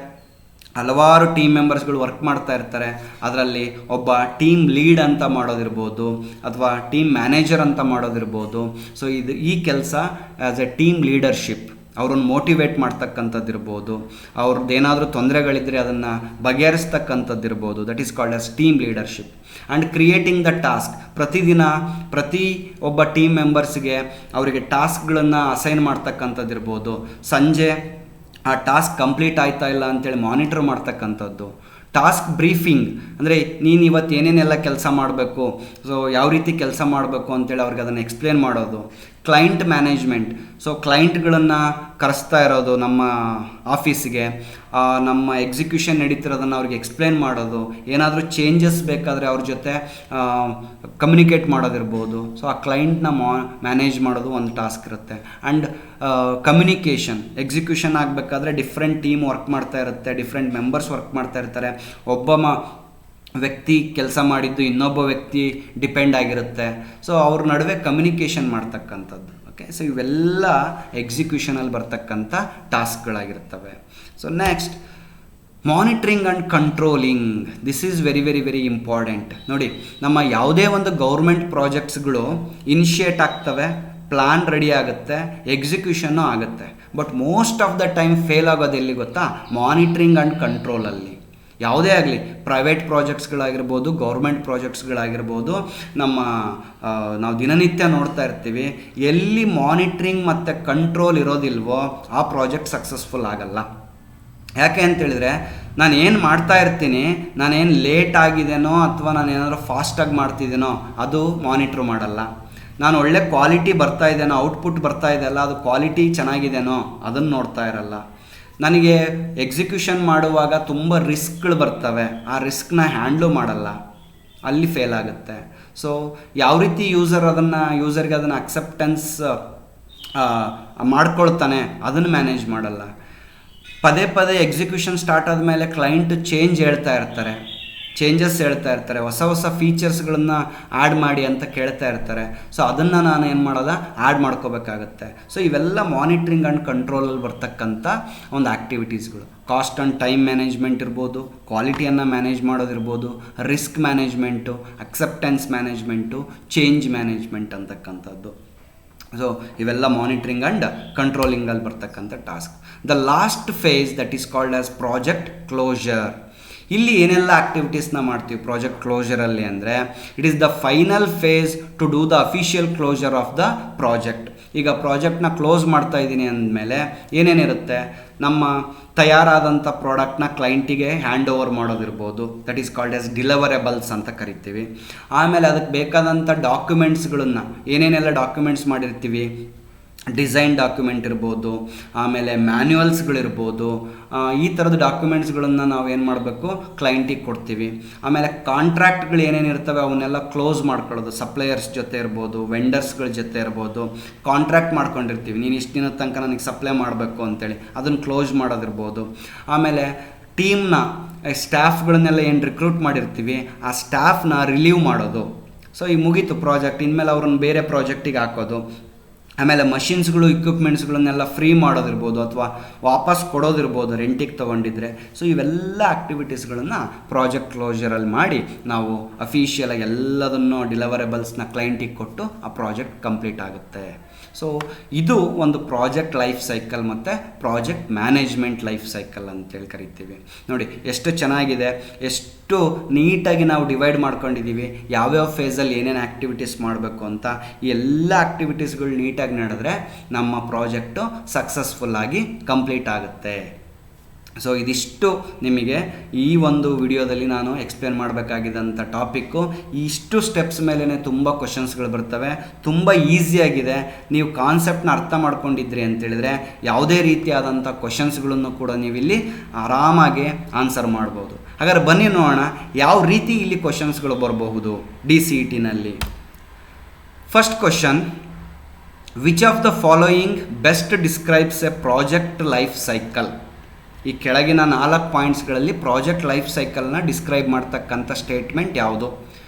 ಹಲವಾರು ಟೀಮ್ ಮೆಂಬರ್ಸ್ಗಳು ವರ್ಕ್ ಮಾಡ್ತಾ ಇರ್ತಾರೆ. ಅದರಲ್ಲಿ ಒಬ್ಬ ಟೀಮ್ ಲೀಡ್ ಅಂತ ಮಾಡೋದಿರ್ಬೋದು, ಅಥವಾ ಟೀಮ್ ಮ್ಯಾನೇಜರ್ ಅಂತ ಮಾಡೋದಿರ್ಬೋದು. ಸೊ ಈ ಕೆಲಸ ಆ್ಯಸ್ ಎ ಟೀಮ್ ಲೀಡರ್ಶಿಪ್, ಅವ್ರನ್ನ ಮೋಟಿವೇಟ್ ಮಾಡ್ತಕ್ಕಂಥದ್ದಿರ್ಬೋದು, ಅವ್ರದ್ದು ಏನಾದರೂ ತೊಂದರೆಗಳಿದ್ದರೆ ಅದನ್ನು ಬಗೆಹರಿಸ್ತಕ್ಕಂಥದ್ದಿರ್ಬೋದು, that is called as team leadership. And creating the task, ಪ್ರತಿದಿನ ಪ್ರತಿ ಒಬ್ಬ ಟೀಮ್ ಮೆಂಬರ್ಸ್ಗೆ ಅವರಿಗೆ ಟಾಸ್ಕ್ಗಳನ್ನು ಅಸೈನ್ ಮಾಡ್ತಕ್ಕಂಥದ್ದಿರ್ಬೋದು. ಸಂಜೆ ಆ ಟಾಸ್ಕ್ ಕಂಪ್ಲೀಟ್ ಆಯ್ತಾ ಇಲ್ಲ ಅಂತೇಳಿ ಮಾನಿಟರ್ ಮಾಡ್ತಕ್ಕಂಥದ್ದು. ಟಾಸ್ಕ್ ಬ್ರೀಫಿಂಗ್ ಅಂದರೆ ನೀನು ಇವತ್ತು ಏನೇನೆಲ್ಲ ಕೆಲಸ ಮಾಡಬೇಕು, ಸೊ ಯಾವ ರೀತಿ ಕೆಲಸ ಮಾಡಬೇಕು ಅಂತೇಳಿ ಅವ್ರಿಗೆ ಅದನ್ನು ಎಕ್ಸ್ಪ್ಲೇನ್ ಮಾಡೋದು. ಕ್ಲೈಂಟ್ ಮ್ಯಾನೇಜ್ಮೆಂಟ್, ಸೊ ಕ್ಲೈಂಟ್ಗಳನ್ನು ಕರೆಸ್ತಾ ಇರೋದು ನಮ್ಮ ಆಫೀಸಿಗೆ, ನಮ್ಮ ಎಕ್ಸಿಕ್ಯೂಷನ್ ನಡೀತಿರೋದನ್ನು ಅವ್ರಿಗೆ ಎಕ್ಸ್ಪ್ಲೇನ್ ಮಾಡೋದು. ಏನಾದರೂ ಚೇಂಜಸ್ ಬೇಕಾದರೆ ಅವ್ರ ಜೊತೆ ಕಮ್ಯುನಿಕೇಟ್ ಮಾಡೋದಿರ್ಬೋದು. ಸೊ ಆ ಕ್ಲೈಂಟ್ನ ಮ್ಯಾನೇಜ್ ಮಾಡೋದು ಒಂದು ಟಾಸ್ಕ್ ಇರುತ್ತೆ. ಆ್ಯಂಡ್ ಕಮ್ಯುನಿಕೇಷನ್, ಎಕ್ಸಿಕ್ಯೂಷನ್ ಆಗಬೇಕಾದ್ರೆ ಡಿಫ್ರೆಂಟ್ ಟೀಮ್ ವರ್ಕ್ ಮಾಡ್ತಾ ಇರುತ್ತೆ, ಡಿಫ್ರೆಂಟ್ ಮೆಂಬರ್ಸ್ ವರ್ಕ್ ಮಾಡ್ತಾ ಇರ್ತಾರೆ. ಒಬ್ಬ ವ್ಯಕ್ತಿ ಕೆಲಸ ಮಾಡಿದ್ದು ಇನ್ನೊಬ್ಬ ವ್ಯಕ್ತಿ ಡಿಪೆಂಡ್ ಆಗಿರುತ್ತೆ. ಸೊ ಅವ್ರ ನಡುವೆ ಕಮ್ಯುನಿಕೇಷನ್ ಮಾಡ್ತಕ್ಕಂಥದ್ದು. ಓಕೆ, ಸೊ ಇವೆಲ್ಲ ಎಕ್ಸಿಕ್ಯೂಷನಲ್ಲಿ ಬರ್ತಕ್ಕಂಥ ಟಾಸ್ಕ್ಗಳಾಗಿರ್ತವೆ. So next monitoring and controlling, this is very very very important. ನೋಡಿ, ನಮ್ಮ ಯಾವುದೇ ಒಂದು ಗೌರ್ಮೆಂಟ್ ಪ್ರಾಜೆಕ್ಟ್ಸ್ಗಳು ಇನಿಷಿಯೇಟ್ ಆಗ್ತವೆ, ಪ್ಲ್ಯಾನ್ ರೆಡಿ ಆಗುತ್ತೆ, ಎಕ್ಸಿಕ್ಯೂಷನ್ನು ಆಗುತ್ತೆ. But most of the time fail ಆಗೋದು ಎಲ್ಲಿ ಗೊತ್ತಾ, ಮಾನಿಟ್ರಿಂಗ್ ಆ್ಯಂಡ್ ಕಂಟ್ರೋಲಲ್ಲಿ. ಯಾವುದೇ ಆಗಲಿ, ಪ್ರೈವೇಟ್ ಪ್ರಾಜೆಕ್ಟ್ಸ್ಗಳಾಗಿರ್ಬೋದು, ಗೌರ್ಮೆಂಟ್ ಪ್ರಾಜೆಕ್ಟ್ಸ್ಗಳಾಗಿರ್ಬೋದು, ನಾವು ದಿನನಿತ್ಯ ನೋಡ್ತಾ ಇರ್ತೀವಿ, ಎಲ್ಲಿ ಮಾನಿಟ್ರಿಂಗ್ ಮತ್ತು ಕಂಟ್ರೋಲ್ ಇರೋದಿಲ್ವೋ ಆ ಪ್ರಾಜೆಕ್ಟ್ ಸಕ್ಸಸ್ಫುಲ್ ಆಗಲ್ಲ. ಯಾಕೆ ಅಂತೇಳಿದರೆ, ನಾನು ಏನು ಮಾಡ್ತಾ ಇರ್ತೀನಿ, ನಾನೇನು ಲೇಟ್ ಆಗಿದೆನೋ ಅಥವಾ ನಾನು ಏನಾದರೂ ಫಾಸ್ಟಾಗಿ ಮಾಡ್ತಿದ್ದೀನೋ ಅದು ಮಾನಿಟ್ರ್ ಮಾಡಲ್ಲ. ನಾನು ಒಳ್ಳೆ ಕ್ವಾಲಿಟಿ ಬರ್ತಾ ಇದೆನೋ, ಔಟ್ಪುಟ್ ಬರ್ತಾ ಇದೆಯಲ್ಲ, ಅದು ಕ್ವಾಲಿಟಿ ಚೆನ್ನಾಗಿದೆನೋ ಅದನ್ನು ನೋಡ್ತಾ ಇರಲ್ಲ. ನನಗೆ ಎಕ್ಸಿಕ್ಯೂಷನ್ ಮಾಡುವಾಗ ತುಂಬ ರಿಸ್ಕ್ಗಳು ಬರ್ತವೆ, ಆ ರಿಸ್ಕ್ನ ಹ್ಯಾಂಡ್ಲು ಮಾಡಲ್ಲ, ಅಲ್ಲಿ ಫೇಲ್ ಆಗುತ್ತೆ. ಸೊ ಯಾವ ರೀತಿ ಯೂಸರ್ಗೆ ಅದನ್ನು ಅಕ್ಸೆಪ್ಟೆನ್ಸ್ ಮಾಡ್ಕೊಳ್ತಾನೆ ಅದನ್ನು ಮ್ಯಾನೇಜ್ ಮಾಡಲ್ಲ. ಪದೇ ಪದೇ ಎಕ್ಸಿಕ್ಯೂಷನ್ ಸ್ಟಾರ್ಟ್ ಆದಮೇಲೆ ಕ್ಲೈಂಟ್ ಚೇಂಜಸ್ ಹೇಳ್ತಾ ಇರ್ತಾರೆ, ಹೊಸ ಹೊಸ ಫೀಚರ್ಸ್ಗಳನ್ನು ಆ್ಯಡ್ ಮಾಡಿ ಅಂತ ಕೇಳ್ತಾ ಇರ್ತಾರೆ. ಸೊ ಅದನ್ನು ನಾನು ಏನು ಮಾಡೋದ, ಆ್ಯಡ್ ಮಾಡ್ಕೋಬೇಕಾಗತ್ತೆ. ಸೊ ಇವೆಲ್ಲ ಮಾನಿಟ್ರಿಂಗ್ ಆ್ಯಂಡ್ ಕಂಟ್ರೋಲಲ್ಲಿ ಬರ್ತಕ್ಕಂಥ ಒಂದು ಆ್ಯಕ್ಟಿವಿಟೀಸ್ಗಳು. ಕಾಸ್ಟ್ ಆ್ಯಂಡ್ ಟೈಮ್ ಮ್ಯಾನೇಜ್ಮೆಂಟ್ ಇರ್ಬೋದು, ಕ್ವಾಲಿಟಿಯನ್ನು ಮ್ಯಾನೇಜ್ ಮಾಡೋದಿರ್ಬೋದು, risk management, acceptance management, change management ಅಂತಕ್ಕಂಥದ್ದು. ಸೊ ಇವೆಲ್ಲ ಮಾನಿಟ್ರಿಂಗ್ ಆ್ಯಂಡ್ ಕಂಟ್ರೋಲಿಂಗಲ್ಲಿ ಬರ್ತಕ್ಕಂಥ task. The last phase that is called as project closure. ಇಲ್ಲಿ ಏನೆಲ್ಲ ಆ್ಯಕ್ಟಿವಿಟೀಸ್ನ ಮಾಡ್ತೀವಿ ಪ್ರಾಜೆಕ್ಟ್ ಕ್ಲೋಜರಲ್ಲಿ ಅಂದರೆ, it is the final phase to do the official closure of the project. ಈಗ ಪ್ರಾಜೆಕ್ಟ್ನ ಕ್ಲೋಸ್ ಮಾಡ್ತಾ ಇದ್ದೀನಿ ಅಂದಮೇಲೆ ಏನೇನಿರುತ್ತೆ, ನಮ್ಮ ತಯಾರಾದಂಥ ಪ್ರಾಡಕ್ಟ್ನ ಕ್ಲೈಂಟಿಗೆ ಹ್ಯಾಂಡ್ ಓವರ್ ಮಾಡೋದಿರ್ಬೋದು, that is called as deliverables ಅಂತ ಕರಿತೀವಿ. ಆಮೇಲೆ ಅದಕ್ಕೆ ಬೇಕಾದಂಥ ಡಾಕ್ಯುಮೆಂಟ್ಸ್ಗಳನ್ನು, ಏನೇನೆಲ್ಲ ಡಾಕ್ಯುಮೆಂಟ್ಸ್ ಮಾಡಿರ್ತೀವಿ ಡಿಸೈನ್ ಡಾಕ್ಯುಮೆಂಟ್ ಇರ್ಬೋದು, ಆಮೇಲೆ ಮ್ಯಾನ್ಯುವಲ್ಸ್ಗಳಿರ್ಬೋದು, ಈ ಥರದ ಡಾಕ್ಯುಮೆಂಟ್ಸ್ಗಳನ್ನು ನಾವು ಏನು ಮಾಡಬೇಕು, ಕ್ಲೈಂಟಿಗೆ ಕೊಡ್ತೀವಿ. ಆಮೇಲೆ ಕಾಂಟ್ರಾಕ್ಟ್ಗಳು ಏನೇನು ಇರ್ತವೆ ಅವನ್ನೆಲ್ಲ ಕ್ಲೋಸ್ ಮಾಡ್ಕೊಳ್ಳೋದು, ಸಪ್ಲೈಯರ್ಸ್ ಜೊತೆ ಇರ್ಬೋದು, ವೆಂಡರ್ಸ್ಗಳ ಜೊತೆ ಇರ್ಬೋದು, ಕಾಂಟ್ರಾಕ್ಟ್ ಮಾಡ್ಕೊಂಡಿರ್ತೀವಿ, ನೀನು ಇಷ್ಟು ದಿನದ ತನಕ ನನಗೆ ಸಪ್ಲೈ ಮಾಡಬೇಕು ಅಂತೇಳಿ ಅದನ್ನು ಕ್ಲೋಸ್ ಮಾಡೋದಿರ್ಬೋದು. ಆಮೇಲೆ ಟೀಮ್ನ ಸ್ಟಾಫ್ಗಳನ್ನೆಲ್ಲ ಏನು ರಿಕ್ರೂಟ್ ಮಾಡಿರ್ತೀವಿ ಆ ಸ್ಟಾಫ್ನ ರಿಲೀವ್ ಮಾಡೋದು. ಸೊ ಈಗ ಮುಗೀತು ಪ್ರಾಜೆಕ್ಟ್, ಇನ್ಮೇಲೆ ಅವ್ರನ್ನ ಬೇರೆ ಪ್ರಾಜೆಕ್ಟಿಗೆ ಹಾಕೋದು. ಆಮೇಲೆ ಮಷಿನ್ಸ್ಗಳು, ಇಕ್ವಿಪ್ಮೆಂಟ್ಸ್ಗಳನ್ನೆಲ್ಲ ಫ್ರೀ ಮಾಡೋದಿರ್ಬೋದು ಅಥವಾ ವಾಪಸ್ ಕೊಡೋದಿರ್ಬೋದು ರೆಂಟಿಗೆ ತೊಗೊಂಡಿದ್ರೆ. ಸೊ ಇವೆಲ್ಲ ಆ್ಯಕ್ಟಿವಿಟೀಸ್ಗಳನ್ನು ಪ್ರಾಜೆಕ್ಟ್ ಕ್ಲೋಜರಲ್ಲಿ ಮಾಡಿ ನಾವು ಅಫಿಷಿಯಲಾಗಿ ಎಲ್ಲದನ್ನು ಡಿಲಿವರೇಬಲ್ಸ್ನ ಕ್ಲೈಂಟಿಗೆ ಕೊಟ್ಟು ಆ ಪ್ರಾಜೆಕ್ಟ್ ಕಂಪ್ಲೀಟ್ ಆಗುತ್ತೆ. ಸೊ ಇದು ಒಂದು ಪ್ರಾಜೆಕ್ಟ್ ಲೈಫ್ ಸೈಕಲ್ ಮತ್ತು ಪ್ರಾಜೆಕ್ಟ್ ಮ್ಯಾನೇಜ್ಮೆಂಟ್ ಲೈಫ್ ಸೈಕಲ್ ಅಂತೇಳಿ ಕರಿತೀವಿ. ನೋಡಿ ಎಷ್ಟು ಚೆನ್ನಾಗಿದೆ, ಎಷ್ಟು ನೀಟಾಗಿ ನಾವು ಡಿವೈಡ್ ಮಾಡ್ಕೊಂಡಿದ್ದೀವಿ, ಯಾವ್ಯಾವ ಫೇಸಲ್ಲಿ ಏನೇನು ಆ್ಯಕ್ಟಿವಿಟೀಸ್ ಮಾಡಬೇಕು ಅಂತ. ಈ ಎಲ್ಲ ಆ್ಯಕ್ಟಿವಿಟೀಸ್ಗಳು ನೀಟಾಗಿ ನಡೆದ್ರೆ ನಮ್ಮ ಪ್ರಾಜೆಕ್ಟು ಸಕ್ಸಸ್ಫುಲ್ಲಾಗಿ ಕಂಪ್ಲೀಟ್ ಆಗುತ್ತೆ. ಸೊ ಇದಿಷ್ಟು ನಿಮಗೆ ಈ ಒಂದು ವಿಡಿಯೋದಲ್ಲಿ ನಾನು ಎಕ್ಸ್ಪ್ಲೇನ್ ಮಾಡಬೇಕಾಗಿದ್ದಂಥ ಟಾಪಿಕ್ಕು. ಇಷ್ಟು ಸ್ಟೆಪ್ಸ್ ಮೇಲೇ ತುಂಬ ಕ್ವಶನ್ಸ್ಗಳು ಬರ್ತವೆ, ತುಂಬ ಈಸಿಯಾಗಿದೆ. ನೀವು ಕಾನ್ಸೆಪ್ಟ್ನ ಅರ್ಥ ಮಾಡ್ಕೊಂಡಿದ್ರಿ ಅಂತೇಳಿದರೆ ಯಾವುದೇ ರೀತಿಯಾದಂಥ ಕ್ವಶನ್ಸ್ಗಳನ್ನು ಕೂಡ ನೀವಿಲ್ಲಿ ಆರಾಮಾಗಿ ಆನ್ಸರ್ ಮಾಡ್ಬೋದು. ಹಾಗಾದ್ರೆ ಬನ್ನಿ ನೋಡೋಣ ಯಾವ ರೀತಿ ಇಲ್ಲಿ ಕ್ವಶನ್ಸ್ಗಳು ಬರಬಹುದು DCETನಲ್ಲಿ. First question, which of the following best describes a project life cycle? ಈ ಕೆಳಗಿನ 4 ಪಾಯಿಂಟ್ಸ್ಗಳಲ್ಲಿ ಪ್ರಾಜೆಕ್ಟ್ ಲೈಫ್ ಸೈಕಲ್ನ ಡಿಸ್ಕ್ರೈಬ್ ಮಾಡ್ತಕ್ಕಂಥ ಸ್ಟೇಟ್ಮೆಂಟ್ ಯಾವುದು?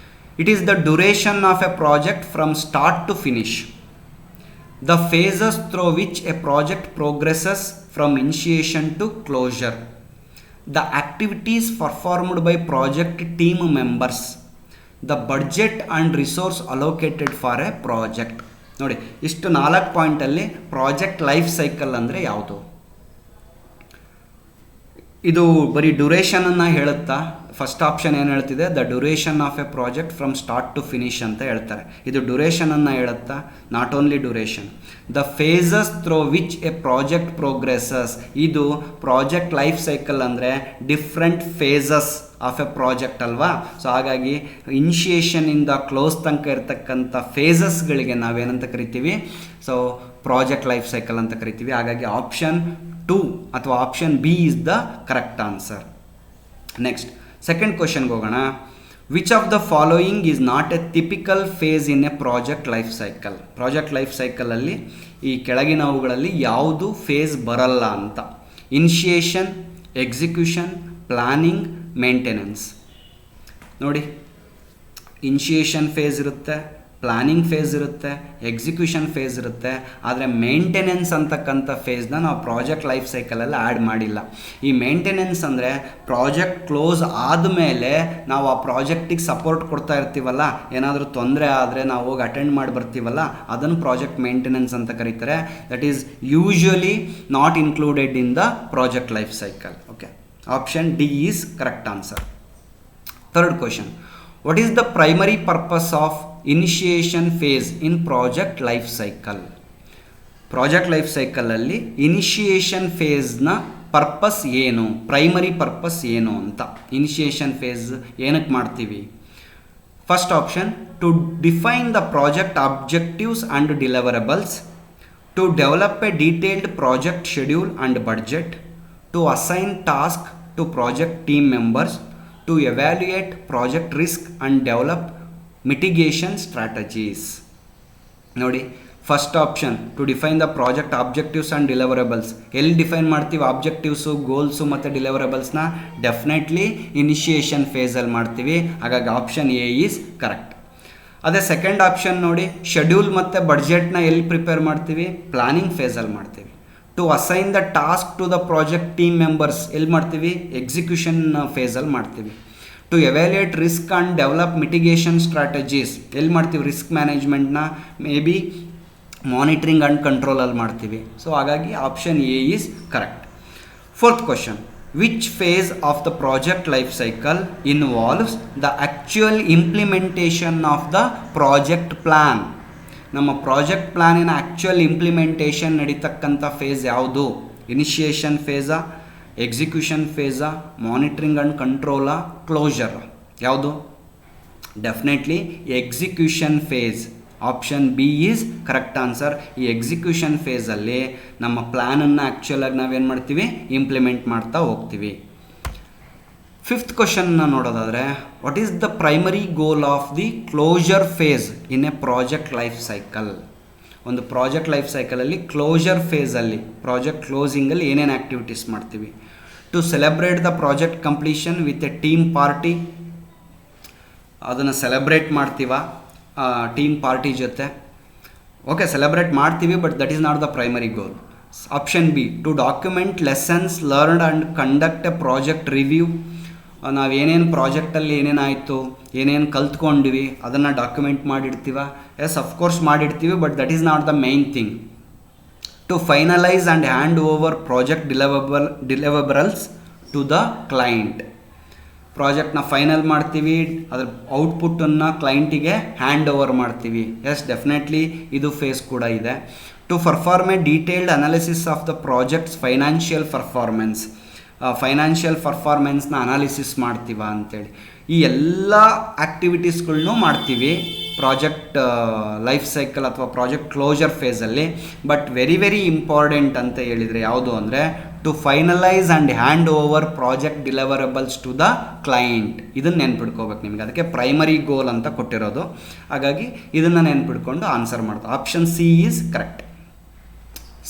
It is the duration of a project from start to finish, the phases through which a project progresses from initiation to closure, the activities performed by project team members, the budget and resource allocated for a project. ನೋಡಿ ಇಷ್ಟು 4 ಪಾಯಿಂಟಲ್ಲಿ project life cycle ಅಂದರೆ ಯಾವುದು? ಇದು ಬರೀ ಡ್ಯೂರೇಷನನ್ನು ಹೇಳುತ್ತಾ? First option ಏನು ಹೇಳ್ತಿದೆ, the duration of a project from start to finish ಅಂತ ಹೇಳ್ತಾರೆ. ಇದು ಡ್ಯೂರೇಷನನ್ನು ಹೇಳುತ್ತಾ? Not only duration. The phases through which a project progresses, ಇದು ಪ್ರಾಜೆಕ್ಟ್ ಲೈಫ್ ಸೈಕಲ್ ಅಂದರೆ different phases of a project ಅಲ್ವಾ? ಸೊ ಹಾಗಾಗಿ ಇನಿಷಿಯೇಷನಿಂದ ಕ್ಲೋಸ್ ತನಕ ಇರತಕ್ಕಂಥ ಫೇಸಸ್ಗಳಿಗೆ ನಾವೇನಂತ ಕರಿತೀವಿ? ಸೊ ಪ್ರಾಜೆಕ್ಟ್ ಲೈಫ್ ಸೈಕಲ್ ಅಂತ ಕರಿತೀವಿ. ಹಾಗಾಗಿ ಆಪ್ಷನ್ 2 ಅಥವಾ option B is the correct answer. Next second ಕ್ವಶನ್ಗೆ ಹೋಗೋಣ. Which of the following is not a typical phase in a project life cycle? Project life ಸೈಕಲಲ್ಲಿ ಈ ಕೆಳಗಿನವುಗಳಲ್ಲಿ ಯಾವುದು ಫೇಸ್ ಬರಲ್ಲ ಅಂತ? Initiation, execution, planning, maintenance. ನೋಡಿ ಇನಿಷಿಯೇಷನ್ ಫೇಸ್ ಇರುತ್ತೆ, ಪ್ಲಾನಿಂಗ್ ಫೇಸ್ ಇರುತ್ತೆ, ಎಕ್ಸಿಕ್ಯೂಷನ್ ಫೇಸ್ ಇರುತ್ತೆ. ಆದರೆ ಮೇಂಟೆನೆನ್ಸ್ ಅಂತಕ್ಕಂಥ ಫೇಸ್ನ ನಾವು ಪ್ರಾಜೆಕ್ಟ್ ಲೈಫ್ ಸೈಕಲಲ್ಲಿ ಆ್ಯಡ್ ಮಾಡಿಲ್ಲ. ಈ ಮೇಂಟೆನೆನ್ಸ್ ಅಂದರೆ ಪ್ರಾಜೆಕ್ಟ್ ಕ್ಲೋಸ್ ಆದಮೇಲೆ ನಾವು ಆ ಪ್ರಾಜೆಕ್ಟಿಗೆ ಸಪೋರ್ಟ್ ಕೊಡ್ತಾ ಇರ್ತೀವಲ್ಲ, ಏನಾದರೂ ತೊಂದರೆ ಆದರೆ ನಾವು ಹೋಗಿ ಅಟೆಂಡ್ ಮಾಡಿ ಬರ್ತೀವಲ್ಲ, ಅದನ್ನು ಪ್ರಾಜೆಕ್ಟ್ ಮೇಂಟೆನೆನ್ಸ್ ಅಂತ ಕರೀತಾರೆ. That is usually not included in the project life cycle. Okay, option D is correct answer. Third question, what is the primary purpose of initiation phase in project life cycle? Project life ಸೈಕಲಲ್ಲಿ initiation ಫೇಸ್ನ purpose ಏನು, primary purpose ಏನು ಅಂತ? Initiation phase ಏನಕ್ಕೆ ಮಾಡ್ತೀವಿ? First option, to define the project objectives and deliverables, to develop a detailed project schedule and budget, to assign task to project team members, to evaluate project risk and develop mitigation strategies. ನೋಡಿ first option, to define the project objectives and deliverables. ಎಲ್ಲಿ define ಮಾಡ್ತೀವಿ objectives, goals ಮತ್ತು ಡಿಲಿವರಬಲ್ಸ್ನ? Definitely initiation ಫೇಸಲ್ಲಿ ಮಾಡ್ತೀವಿ. ಹಾಗಾಗಿ option A is correct. ಅದೇ second option ನೋಡಿ, schedule ಮತ್ತು ಬಡ್ಜೆಟ್ನ ಎಲ್ಲಿ ಪ್ರಿಪೇರ್ ಮಾಡ್ತೀವಿ? ಪ್ಲಾನಿಂಗ್ ಫೇಸಲ್ಲಿ ಮಾಡ್ತೀವಿ. To assign the task to the project team members ಎಲ್ಲಿ ಮಾಡ್ತೀವಿ? ಎಕ್ಸಿಕ್ಯೂಷನ್ ಫೇಸಲ್ಲಿ ಮಾಡ್ತೀವಿ. To evaluate risk and develop mitigation strategies ಎಲ್ಲಿ ಮಾಡ್ತೀವಿ? ರಿಸ್ಕ್ ಮ್ಯಾನೇಜ್ಮೆಂಟ್ನ ಮೇ ಬಿ ಮಾನಿಟ್ರಿಂಗ್ ಆ್ಯಂಡ್ ಕಂಟ್ರೋಲಲ್ಲಿ ಮಾಡ್ತೀವಿ. ಸೊ ಹಾಗಾಗಿ option A is correct. Fourth question, which phase of the project life cycle involves the actual implementation of the project plan? ನಮ್ಮ project ಪ್ಲ್ಯಾನಿನ actual implementation ನಡೀತಕ್ಕಂಥ phase ಯಾವುದು? Initiation ಫೇಸಾ, execution ಫೇಸಾ, monitoring and ಕಂಟ್ರೋಲಾ, ಕ್ಲೋಜರ್? ಯಾವುದು? Definitely execution phase. Option B is correct answer. ಈ execution ಫೇಸಲ್ಲಿ ನಮ್ಮ ಪ್ಲ್ಯಾನನ್ನು ಆ್ಯಕ್ಚುಲಾಗಿ ನಾವೇನು ಮಾಡ್ತೀವಿ, ಇಂಪ್ಲಿಮೆಂಟ್ ಮಾಡ್ತಾ ಹೋಗ್ತೀವಿ. ಫಿಫ್ತ್ ಕ್ವಶನ್ನ ನೋಡೋದಾದರೆ, what is the primary goal of the closure phase in a project life cycle? ಒಂದು ಪ್ರಾಜೆಕ್ಟ್ ಲೈಫ್ ಸೈಕಲಲ್ಲಿ ಕ್ಲೋಜರ್ ಫೇಸಲ್ಲಿ, ಪ್ರಾಜೆಕ್ಟ್ ಕ್ಲೋಸಿಂಗಲ್ಲಿ ಏನೇನು ಆ್ಯಕ್ಟಿವಿಟೀಸ್ ಮಾಡ್ತೀವಿ? To celebrate the project completion with a team party, ಅದನ್ನು ಸೆಲೆಬ್ರೇಟ್ ಮಾಡ್ತೀವ ಟೀಮ್ ಪಾರ್ಟಿ ಜೊತೆ. Okay, celebrate ಮಾಡ್ತೀವಿ, but that is not the primary goal. Option B, to document lessons learned and conduct a project review. ನಾವು ಏನೇನು ಪ್ರಾಜೆಕ್ಟಲ್ಲಿ ಏನೇನಾಯಿತು, ಏನೇನು ಕಲ್ತ್ಕೊಂಡ್ವಿ ಅದನ್ನು ಡಾಕ್ಯುಮೆಂಟ್ ಮಾಡಿಡ್ತೀವ. ಎಸ್, ಅಫ್ಕೋರ್ಸ್ ಮಾಡಿಡ್ತೀವಿ, but that is not the main thing. To finalise and hand over project deliverables to the client. ಪ್ರಾಜೆಕ್ಟ್ನ final ಮಾಡ್ತೀವಿ, ಅದ್ರ ಔಟ್ಪುಟ್ಟನ್ನು ಕ್ಲೈಂಟಿಗೆ ಹ್ಯಾಂಡ್ ಓವರ್ ಮಾಡ್ತೀವಿ. ಎಸ್, ಡೆಫಿನೆಟ್ಲಿ ಇದು ಫೇಸ್ ಕೂಡ ಇದೆ. To perform a detailed analysis of the project's financial performance, financial ಪರ್ಫಾರ್ಮೆನ್ಸ್ನ ಅನಾಲಿಸಿಸ್ ಮಾಡ್ತೀವ ಅಂತೇಳಿ. ಈ ಎಲ್ಲ ಆ್ಯಕ್ಟಿವಿಟೀಸ್ಗಳ್ನೂ ಮಾಡ್ತೀವಿ ಪ್ರಾಜೆಕ್ಟ್ ಲೈಫ್ ಸೈಕಲ್ ಅಥವಾ ಪ್ರಾಜೆಕ್ಟ್ ಕ್ಲೋಜರ್ ಫೇಸಲ್ಲಿ. ಬಟ್ ವೆರಿ ವೆರಿ ಇಂಪಾರ್ಟೆಂಟ್ ಅಂತ ಹೇಳಿದರೆ ಯಾವುದು ಅಂದರೆ, to finalise and hand over project deliverables to the client. ಇದನ್ನು ನೆನ್ಪಿಡ್ಕೋಬೇಕು ನಿಮಗೆ, ಅದಕ್ಕೆ ಪ್ರೈಮರಿ ಗೋಲ್ ಅಂತ ಕೊಟ್ಟಿರೋದು. ಹಾಗಾಗಿ ಇದನ್ನು ನೆನ್ಪಿಡ್ಕೊಂಡು ಆನ್ಸರ್ ಮಾಡ್ತಾರೆ. Option C is correct.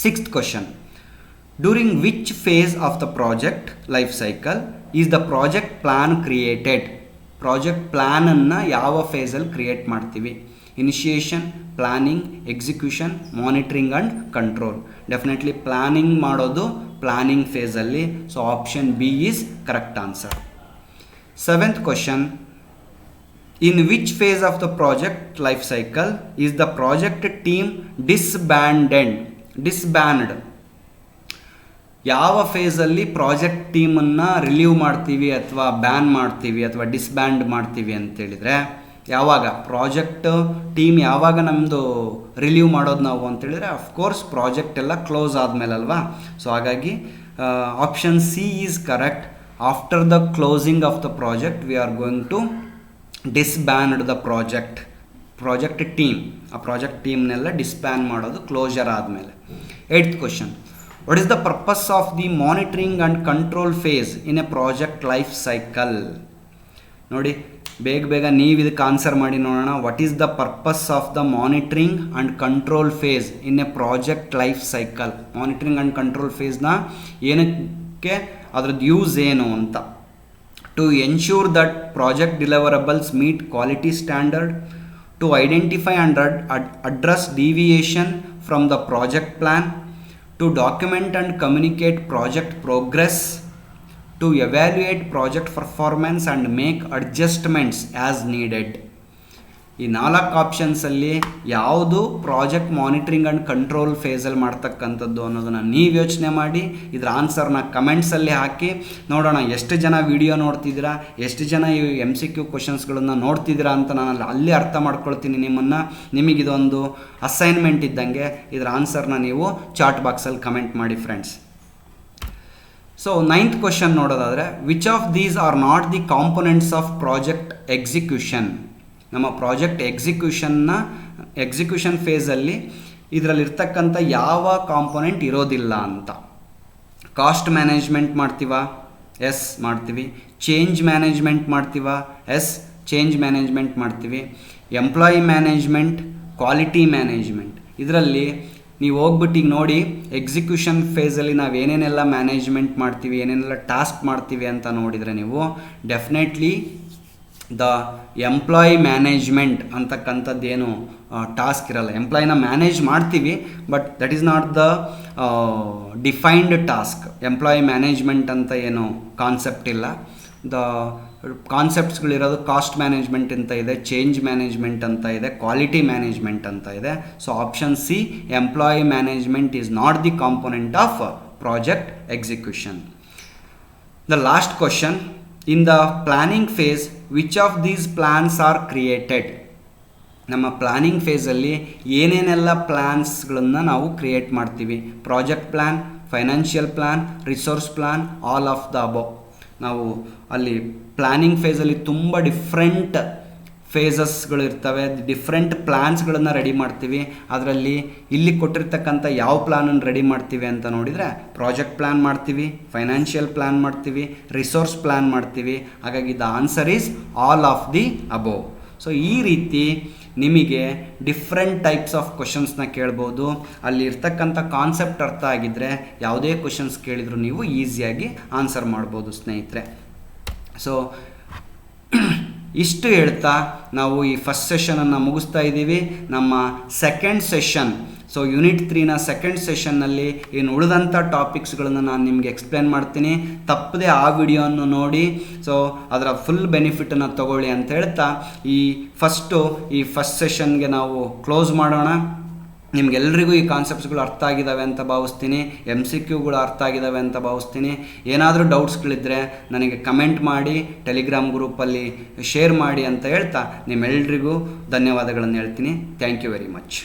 Sixth question, during which phase of the project life cycle is the project plan created? Project ಪ್ಲ್ಯಾನನ್ನು ಯಾವ ಫೇಸಲ್ಲಿ ಕ್ರಿಯೇಟ್ ಮಾಡ್ತೀವಿ? Initiation, planning, execution, monitoring and control. Definitely planning ಮಾಡೋದು ಪ್ಲ್ಯಾನಿಂಗ್ ಫೇಸಲ್ಲಿ. So option B is correct answer. Seventh question, in which phase of the project life cycle is the project team disbanded? ಯಾವ ಫೇಸಲ್ಲಿ project ಟೀಮನ್ನು relieve ಮಾಡ್ತೀವಿ ಅಥವಾ ban ಮಾಡ್ತೀವಿ ಅಥವಾ ಡಿಸ್ಬ್ಯಾಂಡ್ ಮಾಡ್ತೀವಿ ಅಂತೇಳಿದರೆ, ಯಾವಾಗ ಪ್ರಾಜೆಕ್ಟ್ ಟೀಮ್ ಯಾವಾಗ ನಮ್ಮದು ರಿಲೀವ್ ಮಾಡೋದು ನಾವು ಅಂತೇಳಿದರೆ, ಅಫ್ಕೋರ್ಸ್ ಪ್ರಾಜೆಕ್ಟ್ ಎಲ್ಲ ಕ್ಲೋಸ್ ಆದಮೇಲೆ ಅಲ್ವಾ. ಸೊ ಹಾಗಾಗಿ option C is correct. After the closing of the project we are going to disband the project team. ಆ ಪ್ರಾಜೆಕ್ಟ್ ಟೀಮ್ನೆಲ್ಲ ಡಿಸ್ಬ್ಯಾನ್ ಮಾಡೋದು ಕ್ಲೋಜರ್ ಆದಮೇಲೆ. Eighth question, what is the purpose of the monitoring and control phase in a project life cycle? ನೋಡಿ, ಬೇಗ ನೀವು ಇದಕ್ಕೆ answer ಮಾಡಿ ನೋಡೋಣ. What is the purpose of the monitoring and control phase in a project life cycle? Monitoring and control ಫೇಸ್ನ ಏನಕ್ಕೆ, ಅದ್ರದ್ದು use ಏನು ಅಂತ. To ensure that project deliverables meet quality standard, to identify and address deviation from the project plan, to document and communicate project progress, to evaluate project performance and make adjustments as needed. ಈ 4 ಆಪ್ಷನ್ಸಲ್ಲಿ ಯಾವುದು project monitoring and control ಫೇಸಲ್ಲಿ ಮಾಡ್ತಕ್ಕಂಥದ್ದು ಅನ್ನೋದನ್ನು ನೀವು ಯೋಚನೆ ಮಾಡಿ ಇದರ ಆನ್ಸರ್ನ ಕಮೆಂಟ್ಸಲ್ಲಿ ಹಾಕಿ ನೋಡೋಣ. ಎಷ್ಟು ಜನ ವಿಡಿಯೋ ನೋಡ್ತಿದ್ದೀರಾ, ಎಷ್ಟು ಜನ ಈ MCQ ಕ್ವಶನ್ಸ್ಗಳನ್ನು ನೋಡ್ತಿದ್ದೀರಾ ಅಂತ ನಾನು ಅಲ್ಲಿ ಅರ್ಥ ಮಾಡ್ಕೊಳ್ತೀನಿ ನಿಮ್ಮನ್ನು. ನಿಮಗಿದೊಂದು ಅಸೈನ್ಮೆಂಟ್ ಇದ್ದಂಗೆ. ಇದರ ಆನ್ಸರ್ನ ನೀವು ಚಾಟ್ ಬಾಕ್ಸಲ್ಲಿ ಕಮೆಂಟ್ ಮಾಡಿ ಫ್ರೆಂಡ್ಸ್. ಸೊ 9th ಕ್ವಶನ್ ನೋಡೋದಾದರೆ, which of these are not the components of project execution? ನಮ್ಮ ಪ್ರಾಜೆಕ್ಟ್ ಎಕ್ಸಿಕ್ಯೂಷನ್ ಫೇಸಲ್ಲಿ ಇದರಲ್ಲಿರ್ತಕ್ಕಂಥ ಯಾವ ಕಾಂಪೊನೆಂಟ್ ಇರೋದಿಲ್ಲ ಅಂತ. ಕಾಸ್ಟ್ ಮ್ಯಾನೇಜ್ಮೆಂಟ್ ಮಾಡ್ತೀವ? ಎಸ್ ಮಾಡ್ತೀವಿ. ಚೇಂಜ್ ಮ್ಯಾನೇಜ್ಮೆಂಟ್ ಮಾಡ್ತೀವ? ಎಸ್ ಚೇಂಜ್ ಮ್ಯಾನೇಜ್ಮೆಂಟ್ ಮಾಡ್ತೀವಿ. Employee management, quality management. ಇದರಲ್ಲಿ ನೀವು ಹೋಗ್ಬಿಟ್ಟು ಈಗ ನೋಡಿ, ಎಕ್ಸಿಕ್ಯೂಷನ್ ಫೇಸಲ್ಲಿ ನಾವು ಏನೇನೆಲ್ಲ ಮ್ಯಾನೇಜ್ಮೆಂಟ್ ಮಾಡ್ತೀವಿ, ಏನೇನೆಲ್ಲ ಟಾಸ್ಕ್ ಮಾಡ್ತೀವಿ ಅಂತ ನೋಡಿದರೆ ನೀವು ಡೆಫಿನೆಟ್ಲಿ ದ ಎಂಪ್ಲಾಯಿ ಮ್ಯಾನೇಜ್ಮೆಂಟ್ ಅಂತಕ್ಕಂಥದ್ದೇನು ಟಾಸ್ಕ್ ಇರಲ್ಲ. ಎಂಪ್ಲಾಯಿನ ಮ್ಯಾನೇಜ್ ಮಾಡ್ತೀವಿ, but that is not the defined task. Employee management ಅಂತ ಏನು ಕಾನ್ಸೆಪ್ಟ್ ಇಲ್ಲ. ದ ಕಾನ್ಸೆಪ್ಟ್ಸ್ಗಳಿರೋದು ಕಾಸ್ಟ್ ಮ್ಯಾನೇಜ್ಮೆಂಟ್ ಅಂತ ಇದೆ, ಚೇಂಜ್ ಮ್ಯಾನೇಜ್ಮೆಂಟ್ ಅಂತ ಇದೆ, ಕ್ವಾಲಿಟಿ ಮ್ಯಾನೇಜ್ಮೆಂಟ್ ಅಂತ ಇದೆ. So option C, employee management is not the component of project execution. The last question, in the planning phase which of these plans are created? ನಮ್ಮ planning ಫೇಸಲ್ಲಿ ಏನೇನೆಲ್ಲ ಪ್ಲ್ಯಾನ್ಸ್ಗಳನ್ನು ನಾವು ಕ್ರಿಯೇಟ್ ಮಾಡ್ತೀವಿ? Project plan, financial plan, resource plan, all of the above. ನಾವು ಅಲ್ಲಿ planning ಫೇಸಲ್ಲಿ ತುಂಬ different ಫೇಸಸ್ಗಳು ಇರ್ತವೆ, ಡಿಫ್ರೆಂಟ್ ಪ್ಲ್ಯಾನ್ಸ್ಗಳನ್ನು ರೆಡಿ ಮಾಡ್ತೀವಿ. ಅದರಲ್ಲಿ ಇಲ್ಲಿ ಕೊಟ್ಟಿರ್ತಕ್ಕಂಥ ಯಾವ ಪ್ಲ್ಯಾನನ್ನು ರೆಡಿ ಮಾಡ್ತೀವಿ ಅಂತ ನೋಡಿದರೆ ಪ್ರಾಜೆಕ್ಟ್ ಪ್ಲ್ಯಾನ್ ಮಾಡ್ತೀವಿ, ಫೈನಾನ್ಷಿಯಲ್ ಪ್ಲ್ಯಾನ್ ಮಾಡ್ತೀವಿ, ರಿಸೋರ್ಸ್ ಪ್ಲ್ಯಾನ್ ಮಾಡ್ತೀವಿ. ಹಾಗಾಗಿ the answer is all of the above. So ಈ ರೀತಿ ನಿಮಗೆ ಡಿಫ್ರೆಂಟ್ ಟೈಪ್ಸ್ ಆಫ್ ಕ್ವಶನ್ಸ್ನ ಕೇಳ್ಬೋದು. ಅಲ್ಲಿ ಇರ್ತಕ್ಕಂಥ ಕಾನ್ಸೆಪ್ಟ್ ಅರ್ಥ ಆಗಿದ್ದರೆ ಯಾವುದೇ ಕ್ವಶನ್ಸ್ ಕೇಳಿದರೂ ನೀವು ಈಸಿಯಾಗಿ ಆನ್ಸರ್ ಮಾಡ್ಬೋದು ಸ್ನೇಹಿತರೆ. ಸೊ ಇಷ್ಟು ಹೇಳ್ತಾ ನಾವು ಈ ಫಸ್ಟ್ ಸೆಷನನ್ನು ಮುಗಿಸ್ತಾ ಇದ್ದೀವಿ. ನಮ್ಮ ಸೆಕೆಂಡ್ ಸೆಷನ್, ಸೊ ಯೂನಿಟ್ 3ನ ಸೆಕೆಂಡ್ ಸೆಷನ್ನಲ್ಲಿ ಇನ್ನು ಉಳಿದಂಥ ಟಾಪಿಕ್ಸ್ಗಳನ್ನು ನಾನು ನಿಮಗೆ ಎಕ್ಸ್ಪ್ಲೇನ್ ಮಾಡ್ತೀನಿ. ತಪ್ಪದೆ ಆ ವಿಡಿಯೋವನ್ನು ನೋಡಿ, ಸೊ ಅದರ ಫುಲ್ ಬೆನಿಫಿಟನ್ನು ತಗೊಳ್ಳಿ ಅಂತ ಹೇಳ್ತಾ ಈ ಫಸ್ಟ್ ಸೆಷನ್ಗೆ ನಾವು ಕ್ಲೋಸ್ ಮಾಡೋಣ. ನಿಮಗೆಲ್ಲರಿಗೂ ಈ ಕಾನ್ಸೆಪ್ಟ್ಸ್ಗಳು ಅರ್ಥ ಆಗಿದ್ದಾವೆ ಅಂತ ಭಾವಿಸ್ತೀನಿ, MCQಗಳು ಅರ್ಥ ಆಗಿದ್ದಾವೆ ಅಂತ ಭಾವಿಸ್ತೀನಿ. ಏನಾದರೂ ಡೌಟ್ಸ್ಗಳಿದ್ದರೆ ನನಗೆ ಕಮೆಂಟ್ ಮಾಡಿ, ಟೆಲಿಗ್ರಾಮ್ ಗ್ರೂಪಲ್ಲಿ ಶೇರ್ ಮಾಡಿ ಅಂತ ಹೇಳ್ತಾ ನಿಮ್ಮೆಲ್ಲರಿಗೂ ಧನ್ಯವಾದಗಳನ್ನು ಹೇಳ್ತೀನಿ. Thank you very much.